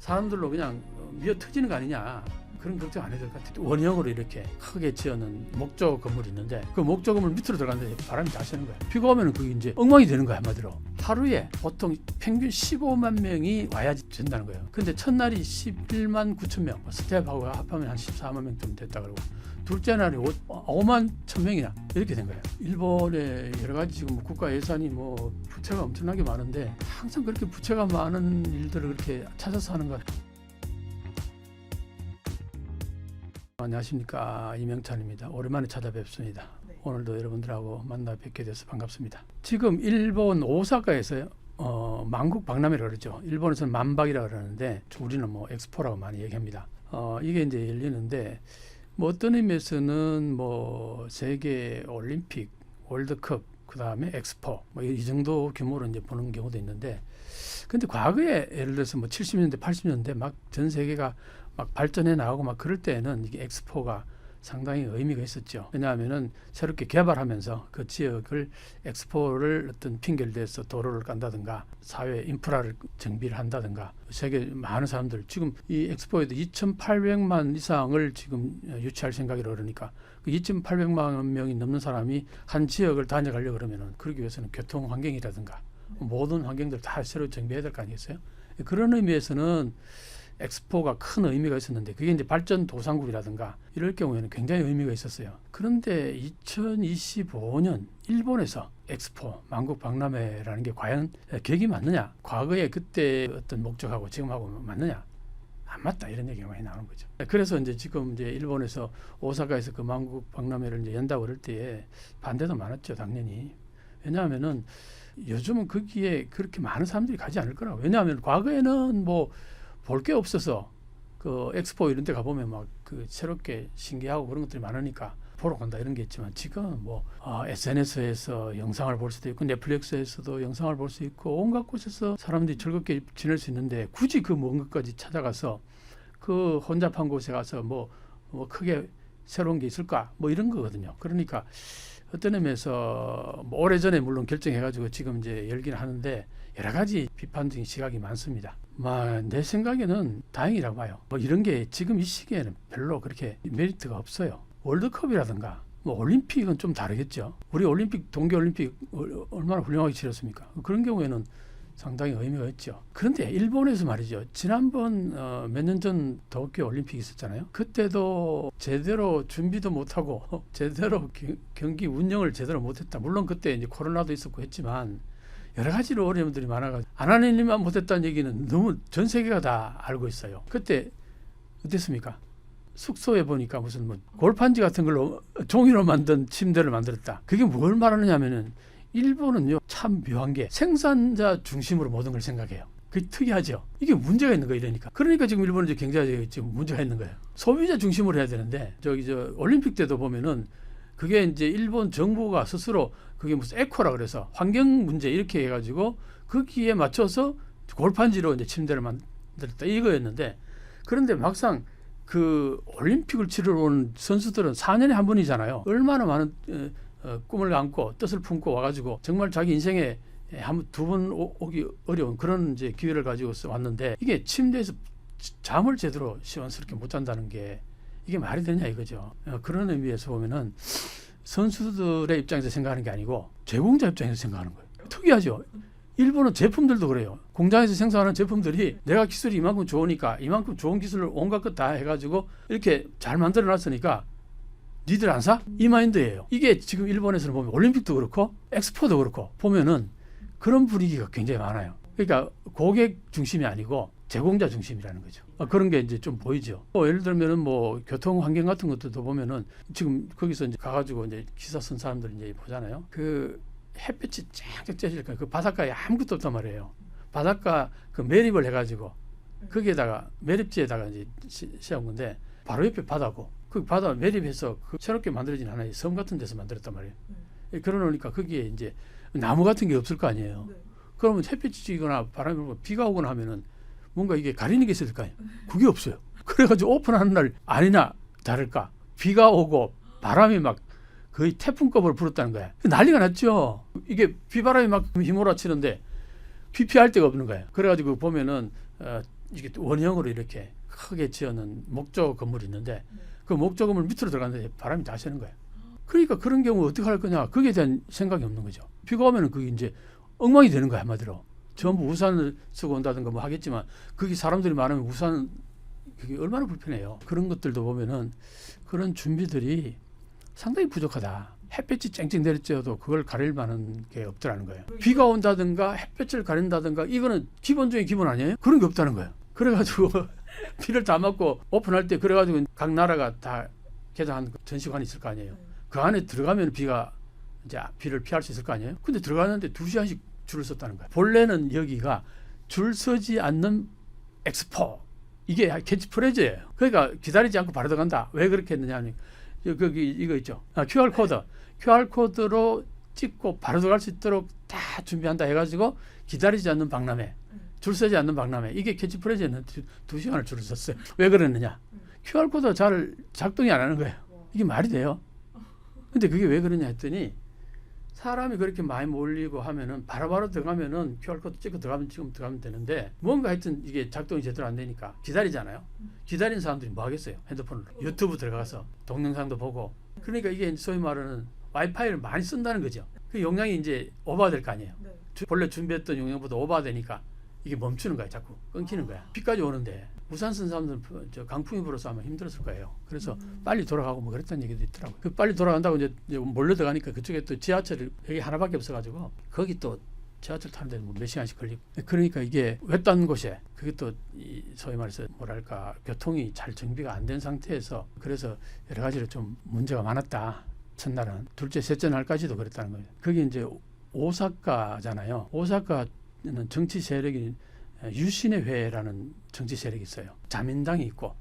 사람들로 그냥 미어 터지는 거 아니냐, 그런 걱정 안 해도 될 것 같아요. 원형으로 이렇게 크게 지어놓은 목조 건물이 있는데 그 목조 건물 밑으로 들어갔는데 바람이 다 새는 거야. 비가 오면 그게 이제 엉망이 되는 거야. 한마디로 하루에 보통 평균 15만 명이 와야지 된다는 거예요. 근데 첫날이 11만 9천 명, 스텝하고 합하면 한 14만 명 좀 됐다 그러고, 둘째 날이 5만 1천 명이나 이렇게 된 거예요. 일본의 여러 가지 지금 국가 예산이 뭐 부채가 엄청나게 많은데 항상 그렇게 부채가 많은 일들을 그렇게 찾아서 하는 것 같아요. 안녕하십니까, 이명찬입니다. 오랜만에 찾아뵙습니다. 네. 오늘도 여러분들하고 만나 뵙게 돼서 반갑습니다. 지금 일본 오사카에서요, 만국 박람회라고 그러죠. 일본에서는 만박이라고 그러는데 우리는 뭐 엑스포라고 많이 얘기합니다. 이게 이제 열리는데 뭐 어떤 의미에서는 뭐 세계 올림픽, 월드컵, 그 다음에 엑스포 뭐 이 정도 규모로 이제 보는 경우도 있는데, 근데 과거에 예를 들어서 뭐 70년대, 80년대 막 전 세계가 막 발전해 나가고 막 그럴 때는 이게 엑스포가 상당히 의미가 있었죠. 왜냐하면은 새롭게 개발하면서 그 지역을 엑스포를 어떤 핑계를 대서 도로를 깐다든가 사회 인프라를 정비를 한다든가, 세계 많은 사람들, 지금 이 엑스포에도 2,800만 이상을 지금 유치할 생각이라 그러니까 그 2,800만 명이 넘는 사람이 한 지역을 다녀가려고 그러면은 그러기 위해서는 교통 환경이라든가 모든 환경들 다 새로 정비해야 될 거 아니겠어요? 그런 의미에서는 엑스포가 큰 의미가 있었는데, 그게 이제 발전 도상국이라든가 이럴 경우에는 굉장히 의미가 있었어요. 그런데 2025년 일본에서 엑스포, 만국 박람회라는 게 과연 계획이 맞느냐, 과거에 그때 어떤 목적하고 지금하고 맞느냐, 안 맞다, 이런 얘기가 많이 나오는 거죠. 그래서 이제 지금 이제 일본에서 오사카에서 그 만국 박람회를 이제 연다고 그럴 때에 반대도 많았죠, 당연히. 왜냐하면은 요즘은 거기에 그렇게 많은 사람들이 가지 않을 거라고. 왜냐하면 과거에는 뭐 볼 게 없어서 그 엑스포 이런 데 가보면 막 그 새롭게 신기하고 그런 것들이 많으니까 보러 간다 이런 게 있지만, 지금 뭐 SNS에서 영상을 볼 수도 있고 넷플릭스에서도 영상을 볼 수 있고 온갖 곳에서 사람들이 즐겁게 지낼 수 있는데, 굳이 그 먼 것까지 찾아가서 그 혼잡한 곳에 가서 뭐 크게 새로운 게 있을까, 뭐 이런 거거든요. 그러니까 어떤 의미에서 뭐 오래전에 물론 결정해가지고 지금 이제 열기는 하는데 여러 가지 비판적인 시각이 많습니다. 내 생각에는 다행이라고 봐요. 뭐 이런 게 지금 이 시기에는 별로 그렇게 메리트가 없어요. 월드컵이라든가 뭐 올림픽은 좀 다르겠죠. 우리 올림픽, 동계올림픽 얼마나 훌륭하게 치렀습니까? 그런 경우에는 상당히 의미가 있죠. 그런데 일본에서 말이죠, 지난번 몇 년 전 도쿄 올림픽 있었잖아요. 그때도 제대로 준비도 못하고 제대로 경기 운영을 제대로 못했다. 물론 그때 이제 코로나도 있었고 했지만 여러 가지로 어려움들이 많아가지고 안 하는 일만 못했다는 얘기는 너무 전 세계가 다 알고 있어요. 그때 어땠습니까? 숙소에 보니까 무슨 뭐 골판지 같은 걸로 종이로 만든 침대를 만들었다. 그게 뭘 말하느냐 하면은, 일본은요 참 묘한 게 생산자 중심으로 모든 걸 생각해요. 그게 특이하죠. 이게 문제가 있는 거예요. 그러니까 지금 일본은 경제가 지금 문제가 있는 거예요. 소비자 중심으로 해야 되는데, 저 올림픽 때도 보면은 그게 이제 일본 정부가 스스로 그게 무슨 에코라 그래서 환경 문제 이렇게 해가지고 거기에 맞춰서 골판지로 이제 침대를 만들었다 이거였는데, 그런데 막상 그 올림픽을 치르러 온 선수들은 4년에 한 번이잖아요. 얼마나 많은 꿈을 안고 뜻을 품고 와가지고 정말 자기 인생에 두 번 오기 어려운 그런 이제 기회를 가지고 왔는데, 이게 침대에서 잠을 제대로 시원스럽게 못 잔다는 게 이게 말이 되냐 이거죠. 그런 의미에서 보면은 선수들의 입장에서 생각하는 게 아니고 제공자 입장에서 생각하는 거예요. 특이하죠. 일본은 제품들도 그래요. 공장에서 생산하는 제품들이 내가 기술이 이만큼 좋으니까 이만큼 좋은 기술을 온갖 것 다 해가지고 이렇게 잘 만들어 놨으니까 니들 안 사? 이 마인드예요. 이게 지금 일본에서는 보면 올림픽도 그렇고 엑스포도 그렇고 보면은 그런 분위기가 굉장히 많아요. 그러니까 고객 중심이 아니고 제공자 중심이라는 거죠. 그런 게 이제 좀 보이죠. 예를 들면은 뭐 교통 환경 같은 것도 보면은 지금 거기서 이제 가가지고 이제 기사 쓴 사람들 이제 보잖아요. 그 햇빛이 쫙쫙 쬐니까 그 바닷가에 아무것도 없단 말이에요. 바닷가 그 매립을 해가지고 거기에다가 매립지에다가 이제 시한 건데 바로 옆에 바다고, 그 바다 매립해서 그 새롭게 만들어진 하나의 섬 같은 데서 만들었단 말이에요. 그러니까 거기에 이제 나무 같은 게 없을 거 아니에요. 그러면 햇빛이 찌거나 바람이 불고 비가 오거나 하면은 뭔가 이게 가리는 게 있을 거 아니에요. 그게 없어요. 그래가지고 오픈하는 날 아니나 다를까 비가 오고 바람이 막 거의 태풍급으로 불었다는 거야. 난리가 났죠. 이게 비바람이 막 휘몰아치는데 비 피할 데가 없는 거예요. 그래가지고 보면은 이게 원형으로 이렇게 크게 지어놓은 목조 건물이 있는데 그 목조 건물 밑으로 들어갔는데 바람이 다 새는 거예요. 그러니까 그런 경우 어떻게 할 거냐 거기에 대한 생각이 없는 거죠. 비가 오면은 그게 이제 엉망이 되는 거야 한마디로. 전부 우산을 쓰고 온다든가 뭐 하겠지만 거기 사람들이 많으면 우산 그게 얼마나 불편해요. 그런 것들도 보면은 그런 준비들이 상당히 부족하다. 햇볕이 쨍쨍 내리쬐어도 그걸 가릴 만한 게 없더라는 거예요. 비가 온다든가 햇볕을 가린다든가 이거는 기본 중에 기본 아니에요? 그런 게 없다는 거예요. 그래가지고 비를 다 맞고 오픈할 때 그래가지고 각 나라가 다 개장한 전시관이 있을 거 아니에요. 그 안에 들어가면 비가 이제 비를 피할 수 있을 거 아니에요. 근데 들어가는데 2시간씩 줄을 섰다는 거예요. 본래는 여기가 줄 서지 않는 엑스포 이게 캐치프레이즈예요. 그러니까 기다리지 않고 바로 들어간다. 왜 그렇게 했느냐 하면 거기 이거 있죠. QR 코드. QR 코드로 찍고 바로 들어갈 수 있도록 다 준비한다 해가지고 기다리지 않는 박람회, 줄 서지 않는 박람회. 이게 캐치프레이즈는 2시간을 줄을 섰어요. 왜 그랬느냐? QR 코드가 잘 작동이 안 하는 거예요. 이게 말이 돼요? 근데 그게 왜 그러냐 했더니 사람이 그렇게 많이 몰리고 하면은 바로바로 들어가면은 QR코드 찍고 지금 들어가면 되는데 뭔가 하여튼 이게 작동이 제대로 안 되니까 기다리잖아요. 기다리는 사람들이 뭐 하겠어요? 핸드폰으로 유튜브 들어가서 동영상도 보고 그러니까 이게 소위 말하는 와이파이를 많이 쓴다는 거죠. 그 용량이 이제 오버될 거 아니에요. 본래 준비했던 용량보다 오버되니까 이게 멈추는 거야. 자꾸 끊기는 거야. 비까지 오는데 우산 쓴 사람들은 저 강풍이 불어서 아마 힘들었을 거예요. 그래서 빨리 돌아가고 뭐 그랬다는 얘기도 있더라고요. 그 빨리 돌아간다고 이제 몰려 들어가니까 그쪽에 또 지하철이 여기 하나밖에 없어가지고 거기 또 지하철 타는데 뭐 몇 시간씩 걸리고 그러니까 이게 외딴 곳에 그게 또 이 소위 말해서 뭐랄까 교통이 잘 정비가 안 된 상태에서 그래서 여러 가지로 좀 문제가 많았다. 첫날은 둘째 셋째 날까지도 그랬다는 거예요. 그게 이제 오사카잖아요. 오사카는 정치 세력이 유신의 회라는 정치 세력이 있어요. 자민당이 있고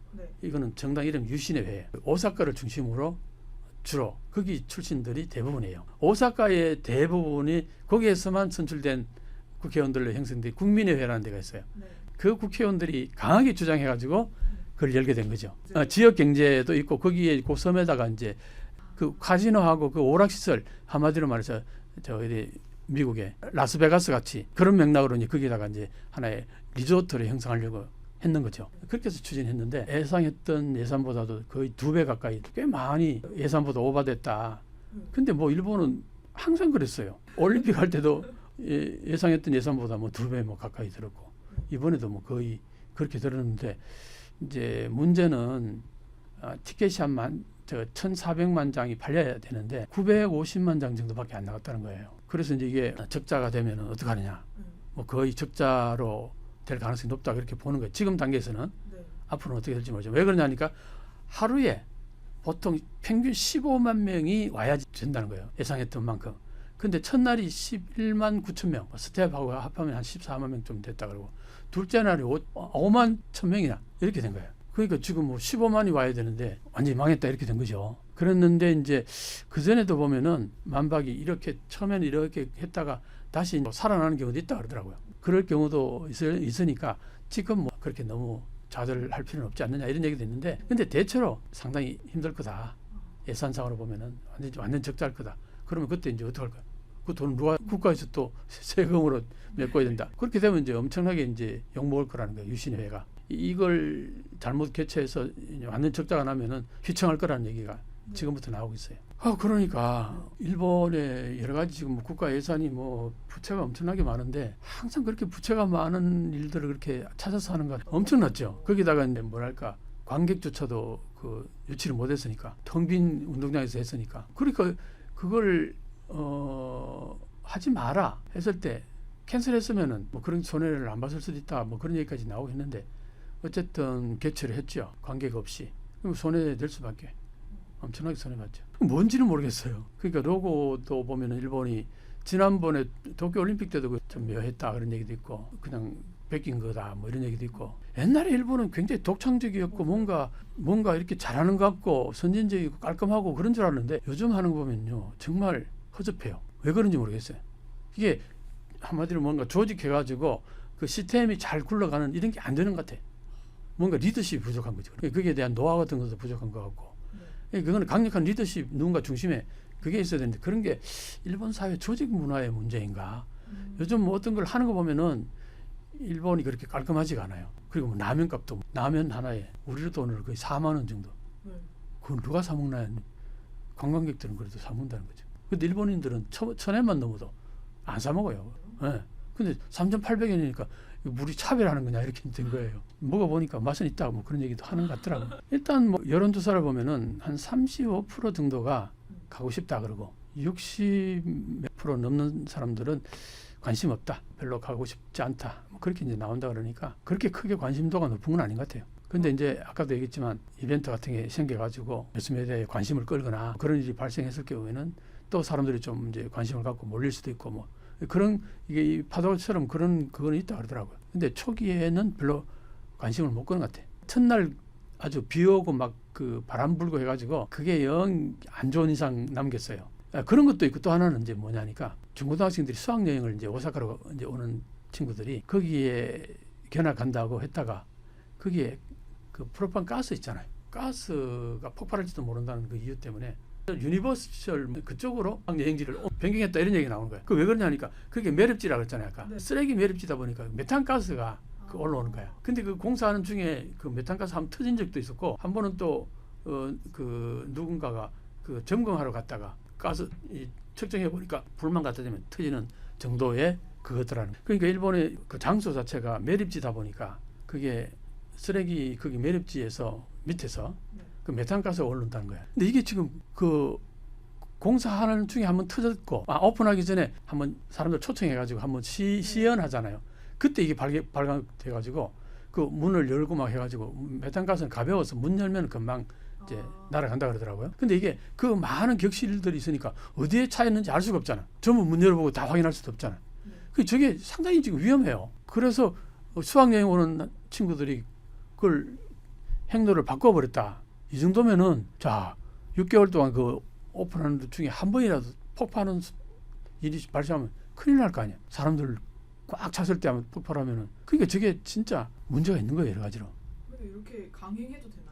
이거는 정당 이름 유신의 회. 오사카를 중심으로 주로 거기 출신들이 대부분이에요. 오사카의 대부분이 거기에서만 선출된 국회의원들로 형성된 국민의 회라는 데가 있어요. 그 국회의원들이 강하게 주장해가지고 그걸 열게 된 거죠. 지역 경제도 있고 거기에 그 섬에다가 이제 그 카지노하고 그 오락시설 한마디로 말해서 저희 미국의 라스베가스 같이 그런 맥락으로 이제 거기다가 이제 하나의 리조트를 형성하려고 했는 거죠. 그렇게 해서 추진했는데 예상했던 예산보다도 거의 2배 가까이 꽤 많이 예산보다 오버됐다. 근데 뭐 일본은 항상 그랬어요. 올림픽 할 때도 예상했던 예산보다 뭐 2배 뭐 가까이 들었고 이번에도 뭐 거의 그렇게 들었는데 이제 문제는 티켓이 한 1,400만 장이 팔려야 되는데 950만 장 정도밖에 안 나갔다는 거예요. 그래서 이제 이게 적자가 되면 어떻게 하느냐. 뭐 거의 적자로 될 가능성이 높다 그렇게 보는 거예요. 지금 단계에서는 앞으로는 어떻게 될지 모르죠. 왜 그러냐니까 하루에 보통 평균 15만 명이 와야 된다는 거예요. 예상했던 만큼. 근데 첫날이 11만 9천 명, 스텝하고 합하면 한 14만 명 좀 됐다 그러고 둘째 날이 5만 1천 명이나 이렇게 된 거예요. 그러니까 지금 뭐 15만이 와야 되는데 완전히 망했다 이렇게 된 거죠. 그랬는데 이제 그 전에도 보면은 만박이 이렇게 처음에는 이렇게 했다가 다시 살아나는 경우도 있다 그러더라고요. 그럴 경우도 있으니까 지금 뭐 그렇게 너무 좌절할 필요는 없지 않느냐 이런 얘기도 있는데 근데 대체로 상당히 힘들 거다. 예산상으로 보면은 완전 적자일 거다. 그러면 그때 이제 어떡할 거야? 그 돈 누가 국가에서 또 세금으로 메꿔야 된다. 그렇게 되면 이제 엄청나게 이제 욕먹을 거라는 거예요. 유신의 회가. 이걸 잘못 개최해서 완전 적자가 나면은 휘청할 거라는 얘기가 지금부터 나오고 있어요. 그러니까 일본의 여러 가지 지금 국가 예산이 뭐 부채가 엄청나게 많은데 항상 그렇게 부채가 많은 일들을 그렇게 찾아서 하는 건 엄청났죠. 거기다가 이제 뭐랄까 관객조차도 그 유치를 못했으니까 텅 빈 운동장에서 했으니까 그러니까 그걸 하지 마라 했을 때 캔슬했으면은 뭐 그런 손해를 안 봤을 수도 있다 뭐 그런 얘기까지 나오고 했는데 어쨌든 개최를 했죠. 관객 없이. 그럼 손해될 수밖에. 엄청나게 손해봤죠. 뭔지는 모르겠어요. 그러니까 로고도 보면은 일본이 지난번에 도쿄올림픽 때도 좀 묘했다 그런 얘기도 있고 그냥 베낀 거다 뭐 이런 얘기도 있고 옛날에 일본은 굉장히 독창적이었고 뭔가 이렇게 잘하는 것 같고 선진적이고 깔끔하고 그런 줄 알았는데 요즘 하는 거 보면요 정말 허접해요. 왜 그런지 모르겠어요. 이게 한마디로 뭔가 조직해가지고 그 시스템이 잘 굴러가는 이런 게 안 되는 것 같아. 뭔가 리더십이 부족한 거죠. 거기에 대한 노하우 같은 것도 부족한 것 같고 그거는 강력한 리더십 누군가 중심에 그게 있어야 되는데 그런 게 일본 사회 조직 문화의 문제인가. 요즘 뭐 어떤 걸 하는 거 보면은 일본이 그렇게 깔끔하지가 않아요. 그리고 뭐 라면 값도 라면 하나에 우리 돈으로 거의 4만 원 정도. 네. 그건 누가 사 먹나요? 관광객들은 그래도 사 먹는다는 거죠. 근데 일본인들은 천엔만 넘어도 안 사 먹어요. 예. 근데 3,800엔이니까 우리 차별하는 거냐 이렇게 된 거예요. 먹어보니까 맛은 있다 뭐 그런 얘기도 하는 것 같더라고요. 일단 뭐 여론조사를 보면은 한 35% 정도가 가고 싶다 그러고 60% 넘는 사람들은 관심 없다, 별로 가고 싶지 않다, 뭐 그렇게 이제 나온다 그러니까 그렇게 크게 관심도가 높은 건 아닌 것 같아요. 근데 이제 아까도 얘기했지만 이벤트 같은 게 생겨가지고 매스매에 대해 관심을 끌거나 그런 일이 발생했을 경우에는 또 사람들이 좀 이제 관심을 갖고 몰릴 수도 있고 뭐 그런 이게 이 파도처럼 그런 그거는 있다 그러더라고요. 근데 초기에는 별로 관심을 못 끄는 것 같아요. 첫날 아주 비 오고 막 그 바람 불고 해가지고 그게 영 안 좋은 인상 남겼어요. 그런 것도 있고 또 하나는 이제 뭐냐니까 중고등학생들이 수학 여행을 이제 오사카로 이제 오는 친구들이 거기에 견학 간다고 했다가 거기에 그 프로판 가스 있잖아요. 가스가 폭발할지도 모른다는 그 이유 때문에 유니버설 그쪽으로 여행지를 변경했다 이런 얘기가 나오는 거예요. 그 왜 그러냐니까 그게 매립지라고 했잖아요. 아까 네. 쓰레기 매립지다 보니까 메탄가스가 그 올라오는 거야. 근데 그 공사하는 중에 그 메탄가스 한번 터진 적도 있었고 한 번은 또 그 누군가가 그 점검하러 갔다가 가스 측정해 보니까 불만 갖다 대면 터지는 정도의 그것들라는. 그러니까 일본의 그 장소 자체가 매립지다 보니까 그게 쓰레기 거기 매립지에서 밑에서 네. 그 메탄가스가 오른다는 거야. 근데 이게 지금 그 공사하는 중에 한번 터졌고 오픈하기 전에 한번 사람들 초청해가지고 한번 시연하잖아요. 그때 이게 발각돼가지고 그 문을 열고 막 해가지고 메탄가스는 가벼워서 문 열면 금방 이제 날아간다 그러더라고요. 근데 이게 그 많은 격실들이 있으니까 어디에 차 있는지 알 수가 없잖아. 전부 문 열어보고 다 확인할 수도 없잖아. 네. 그 저게 상당히 지금 위험해요. 그래서 수학여행 오는 친구들이 그걸 행로를 바꿔버렸다. 이 정도면은 자 6개월 동안 그 오픈하는 중에 한 번이라도 폭파하는 일이 발생하면 큰일 날 거 아니야. 사람들 꽉 찼을 때 하면 폭발하면은 그러니까 저게 진짜 문제가 있는 거예요. 여러 가지로. 근데 이렇게 강행해도 되나요?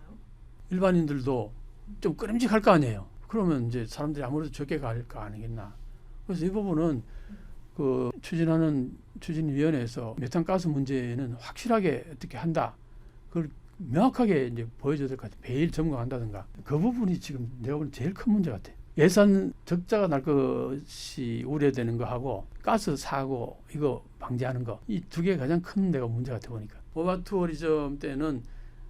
일반인들도 좀 꺼림직할 거 아니에요. 그러면 이제 사람들이 아무래도 적게 갈 거 아니겠나. 그래서 이 부분은 그 추진하는 추진위원회에서 메탄가스 문제는 확실하게 어떻게 한다. 그걸 명확하게 이제 보여줘야 될 것 같아요. 매일 점검한다든가. 그 부분이 지금 내가 보는 제일 큰 문제 같아요. 예산 적자가 날 것이 우려되는 거하고 가스 사고 이거 방지하는 거 이 두 개 가장 큰 내가 문제 같아 보니까. 오바 투어리즘 때는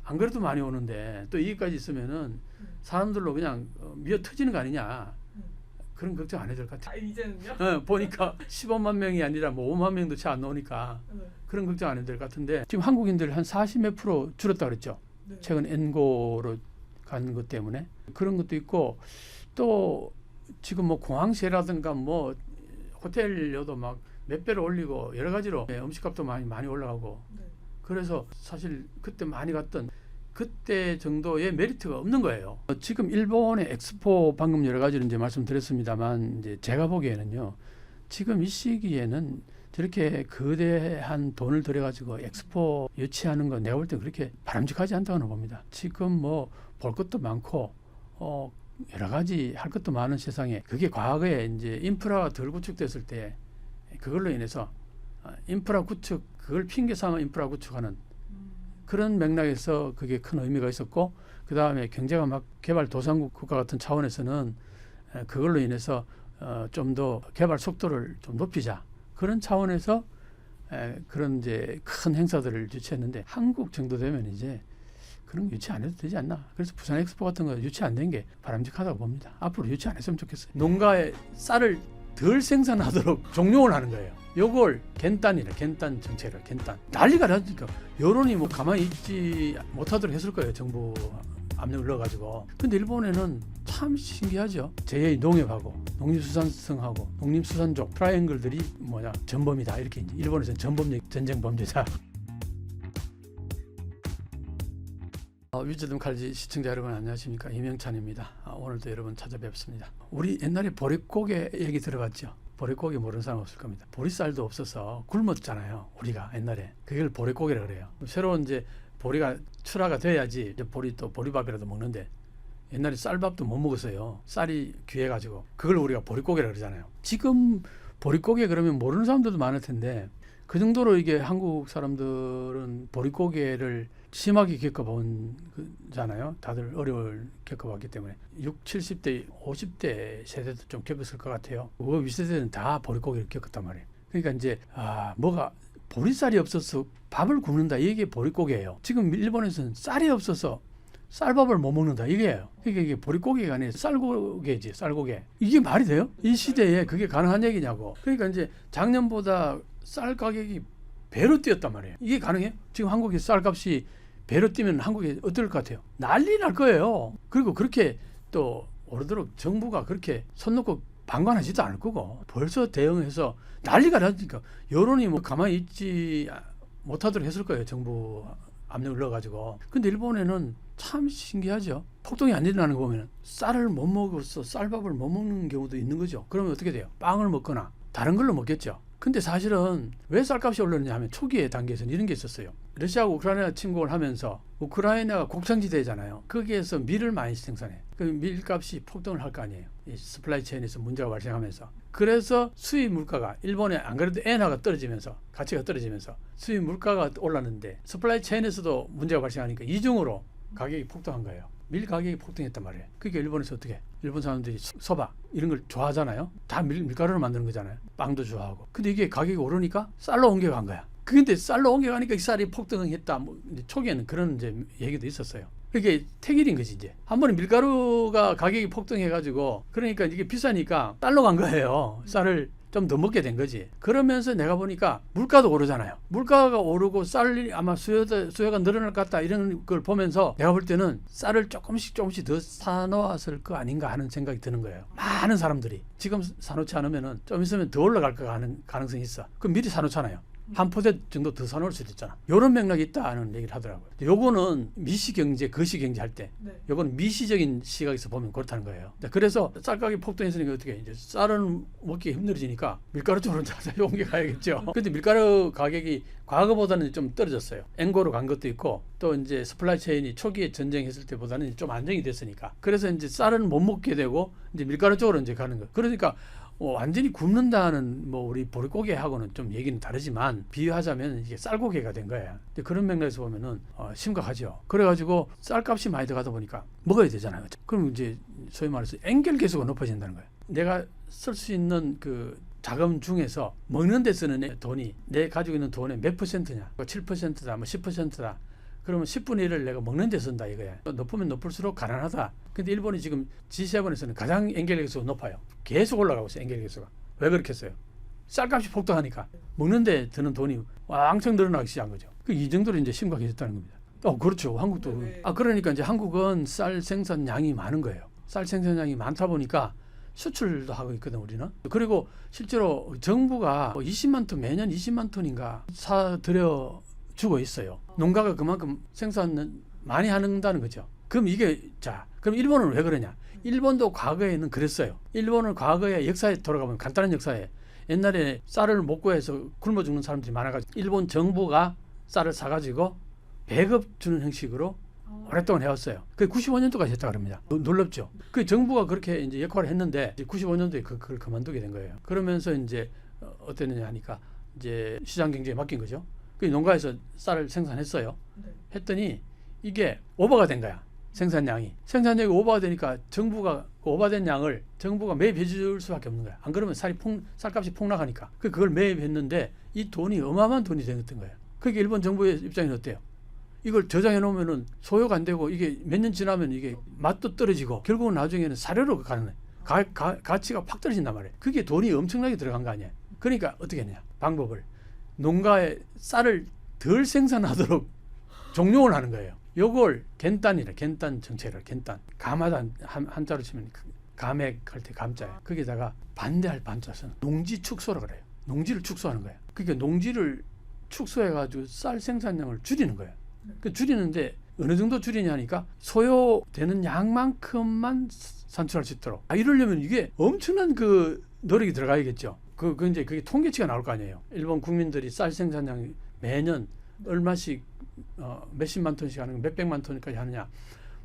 안 그래도 많이 오는데 또 이기까지 있으면은 사람들로 그냥 미어 터지는 거 아니냐. 그런 걱정 안 해도 될 것 같아요. 이제는요? 보니까 15만 명이 아니라 뭐 5만 명도 채 안 나오니까 네. 그런 걱정 안 해도 될 것 같은데 지금 한국인들 한 40몇 프로 줄었다 그랬죠. 네. 최근 엔고로 간 것 때문에 그런 것도 있고 또 지금 뭐 공항세라든가 뭐 호텔료도 막 몇 배로 올리고 여러 가지로 음식값도 많이 올라가고 네. 그래서 사실 그때 많이 갔던 그때 정도의 메리트가 없는 거예요. 지금 일본의 엑스포 방금 여러 가지로 이제 말씀드렸습니다만 이제 제가 보기에는요. 지금 이 시기에는 저렇게 거대한 돈을 들여가지고 엑스포 유치하는 건 내가 볼 때 그렇게 바람직하지 않다고 봅니다. 지금 뭐 볼 것도 많고 여러 가지 할 것도 많은 세상에 그게 과거에 이제 인프라가 덜 구축됐을 때 그걸로 인해서 인프라 구축 그걸 핑계 삼아 인프라 구축하는 그런 맥락에서 그게 큰 의미가 있었고 그 다음에 경제가 막 개발 도상국 국가 같은 차원에서는 그걸로 인해서 좀 더 개발 속도를 좀 높이자 그런 차원에서 그런 이제 큰 행사들을 유치했는데 한국 정도 되면 이제 그런 거 유치 안 해도 되지 않나. 그래서 부산 엑스포 같은 거 유치 안 된 게 바람직하다고 봅니다. 앞으로 유치 안 했으면 좋겠어요. 농가에 쌀을 덜 생산하도록 종용을 하는 거예요. 요걸 겐딴이래. 겐딴 정책을 겐딴. 난리가 나니까 여론이 뭐 가만히 있지 못하도록 했을 거예요. 정부 압력을 넣어가지고. 근데 일본에는 참 신기하죠. 제2 농협하고 농림수산성하고 농림수산족 트라이앵글들이 전범이다. 이렇게 이제 일본에서는 전쟁 범죄자. 위즈덤 칼지 시청자 여러분 안녕하십니까. 이명찬입니다. 오늘도 여러분 찾아뵙습니다. 우리 옛날에 보릿고개 얘기 들어봤죠. 보릿고개 모르는 사람 없을 겁니다. 보리쌀도 없어서 굶었잖아요. 우리가 옛날에. 그걸 보릿고개라 그래요. 새로운 이제 보리가 출하가 돼야지 이제 보리밥이라도 먹는데 옛날에 쌀밥도 못 먹었어요. 쌀이 귀해가지고 그걸 우리가 보릿고개라 그러잖아요. 지금 보릿고개 그러면 모르는 사람들도 많을 텐데 정도로 이게 한국 사람들은 보릿고개를 심하게 겪어본 거잖아요. 다들 어려움을 겪어봤기 때문에 60, 70대, 50대 세대도 좀 겪었을 것 같아요. 5, 6세대는 다 보릿고개를 겪었단 말이에요. 그러니까 이제 뭐가 보릿쌀이 없어서 밥을 굽는다 이게 보릿고개예요. 지금 일본에서는 쌀이 없어서 쌀밥을 못 먹는다 이게예요. 그러니까 이게 보릿고개가 아니라 쌀고개지, 쌀고개. 이게 말이 돼요? 이 시대에 그게 가능한 얘기냐고. 그러니까 이제 작년보다 쌀 가격이 배로 뛰었단 말이에요. 이게 가능해요? 지금 한국의 쌀값이 배로 뛰면 한국이 어떨 것 같아요? 난리 날 거예요. 그리고 그렇게 또 오르도록 정부가 그렇게 손 놓고 방관하지도 않을 거고 벌써 대응해서 난리가 나니까 여론이 뭐 가만히 있지 못하도록 했을 거예요. 정부 압력을 넣어가지고. 근데 일본에는 참 신기하죠. 폭동이 안 일어나는 거 보면 쌀을 못 먹어서 쌀밥을 못 먹는 경우도 있는 거죠. 그러면 어떻게 돼요? 빵을 먹거나 다른 걸로 먹겠죠. 근데 사실은 왜 쌀값이 올랐느냐 하면 초기의 단계에서는 이런 게 있었어요. 러시아가 우크라이나 침공을 하면서 우크라이나가 곡창지대잖아요. 거기에서 밀을 많이 생산해. 그 밀값이 폭등을 할 거 아니에요. 이 서플라이 체인에서 문제가 발생하면서. 그래서 수입 물가가 일본에 안 그래도 엔화가 떨어지면서 가치가 떨어지면서 수입 물가가 올랐는데 서플라이 체인에서도 문제가 발생하니까 이중으로 가격이 폭등한 거예요. 밀 가격이 폭등했단 말이에요. 그러니까 일본에서 어떻게? 일본 사람들이 소바 이런 걸 좋아하잖아요. 다 밀가루로 만드는 거잖아요. 빵도 좋아하고. 근데 이게 가격이 오르니까 쌀로 옮겨간 거야. 근데 쌀로 옮겨가니까 이 쌀이 폭등했다. 뭐 이제 초기에는 그런 이제 얘기도 있었어요. 그게 택일인 거지 이제. 한 번에 밀가루가 가격이 폭등해가지고 그러니까 이게 비싸니까 쌀로 간 거예요. 쌀을 좀 더 먹게 된 거지. 그러면서 내가 보니까 물가도 오르잖아요. 물가가 오르고 쌀이 아마 수요가 늘어날 것 같다 이런 걸 보면서 내가 볼 때는 쌀을 조금씩 더 사놓았을 거 아닌가 하는 생각이 드는 거예요. 많은 사람들이 지금 사놓지 않으면은 좀 있으면 더 올라갈 거 하는 가능성이 있어. 그럼 미리 사놓잖아요. 한 포대 정도 더 사놓을 수도 있잖아. 이런 맥락이 있다는 얘기를 하더라고요. 요거는 미시경제, 거시경제 할 때, 요거는 미시적인 시각에서 보면 그렇다는 거예요. 그래서 쌀 가격이 폭등했으니까 어떻게 이제 쌀은 먹기 힘들어지니까 밀가루 쪽으로 옮겨가야겠죠. 근데 밀가루 가격이 과거보다는 좀 떨어졌어요. 앵고로 간 것도 있고 또 이제 서플라이 체인이 초기에 전쟁했을 때보다는 좀 안정이 됐으니까. 그래서 이제 쌀은 못 먹게 되고 이제 밀가루 쪽으로 이제 가는 거예요. 그러니까 완전히 굽는다는 뭐 우리 보릿고개하고는 좀 얘기는 다르지만 비유하자면 이게 쌀고개가 된 거예요. 근데 그런 맥락에서 보면은 심각하죠. 그래가지고 쌀값이 많이 들어가다 보니까 먹어야 되잖아요. 그럼 이제 소위 말해서 엔겔 계수가 높아진다는 거예요. 내가 쓸 수 있는 그 자금 중에서 먹는 데 쓰는 돈이 내 가지고 있는 돈의 몇 퍼센트냐? 7%다, 뭐 10%다. 그러면 10분의 1을 내가 먹는 데 쓴다 이거야. 높으면 높을수록 가난하다. 근데 일본이 지금 G7에서는 가장 엔겔 계수가 높아요. 계속 올라가고 있어요. 엔겔 계수가. 왜 그렇게 했어요? 쌀값이 폭등하니까 먹는 데 드는 돈이 왕창 늘어나기 시작한 거죠. 이 정도로 이제 심각해졌다는 겁니다. 그렇죠. 한국도. 그러니까 이제 한국은 쌀 생산량이 많은 거예요. 쌀 생산량이 많다 보니까 수출도 하고 있거든 우리는. 그리고 실제로 정부가 20만 톤 매년 20만 톤인가 사들여 주고 있어요. 농가가 그만큼 생산을 많이 한다는 거죠. 그럼 그럼 일본은 왜 그러냐? 일본도 과거에는 그랬어요. 일본은 과거에 역사에 돌아가면 간단한 역사에 옛날에 쌀을 못 구해서 굶어 죽는 사람들이 많아가지고 일본 정부가 쌀을 사가지고 배급 주는 형식으로 오랫동안 해왔어요. 그 95년도까지 했다 그럽니다. 놀랍죠. 그 정부가 그렇게 이제 역할을 했는데 95년도에 그걸 그만두게 된 거예요. 그러면서 이제 어땠느냐 하니까 이제 시장 경제에 맡긴 거죠. 그 농가에서 쌀을 생산했어요. 했더니 이게 오버가 된 거야. 생산량이 오버가 되니까 정부가 그 오버된 양을 정부가 매입해 줄 수밖에 없는 거야. 안 그러면 쌀값이 폭락하니까. 그걸 매입했는데 이 돈이 어마어마한 돈이 됐던 거예요. 그게 일본 정부의 입장은 어때요? 이걸 저장해 놓으면은 소요가 안 되고 이게 몇 년 지나면 이게 맛도 떨어지고 결국은 나중에는 사료로 가는 거예요. 가치가 팍 떨어진단 말이에요. 그게 돈이 엄청나게 들어간 거 아니에요. 그러니까 어떻게 했냐? 방법을 농가에 쌀을 덜 생산하도록 종용을 하는 거예요. 요걸 겐단 정책을 겐단. 가마단 한자로 치면 감액할 때 감자예요. 거기다가 반대할 반자는 농지 축소라 그래요. 농지를 축소하는 거예요. 그러니까 농지를 축소해가지고 쌀 생산량을 줄이는 거예요. 그 줄이는데 어느 정도 줄이냐니까 소요되는 양만큼만 산출할 수 있도록. 이러려면 이게 엄청난 그 노력이 들어가야겠죠. 이제 그게 통계치가 나올 거 아니에요. 일본 국민들이 쌀 생산량이 매년 얼마씩 몇십만 톤씩 하는 거 몇백만 톤까지 하느냐.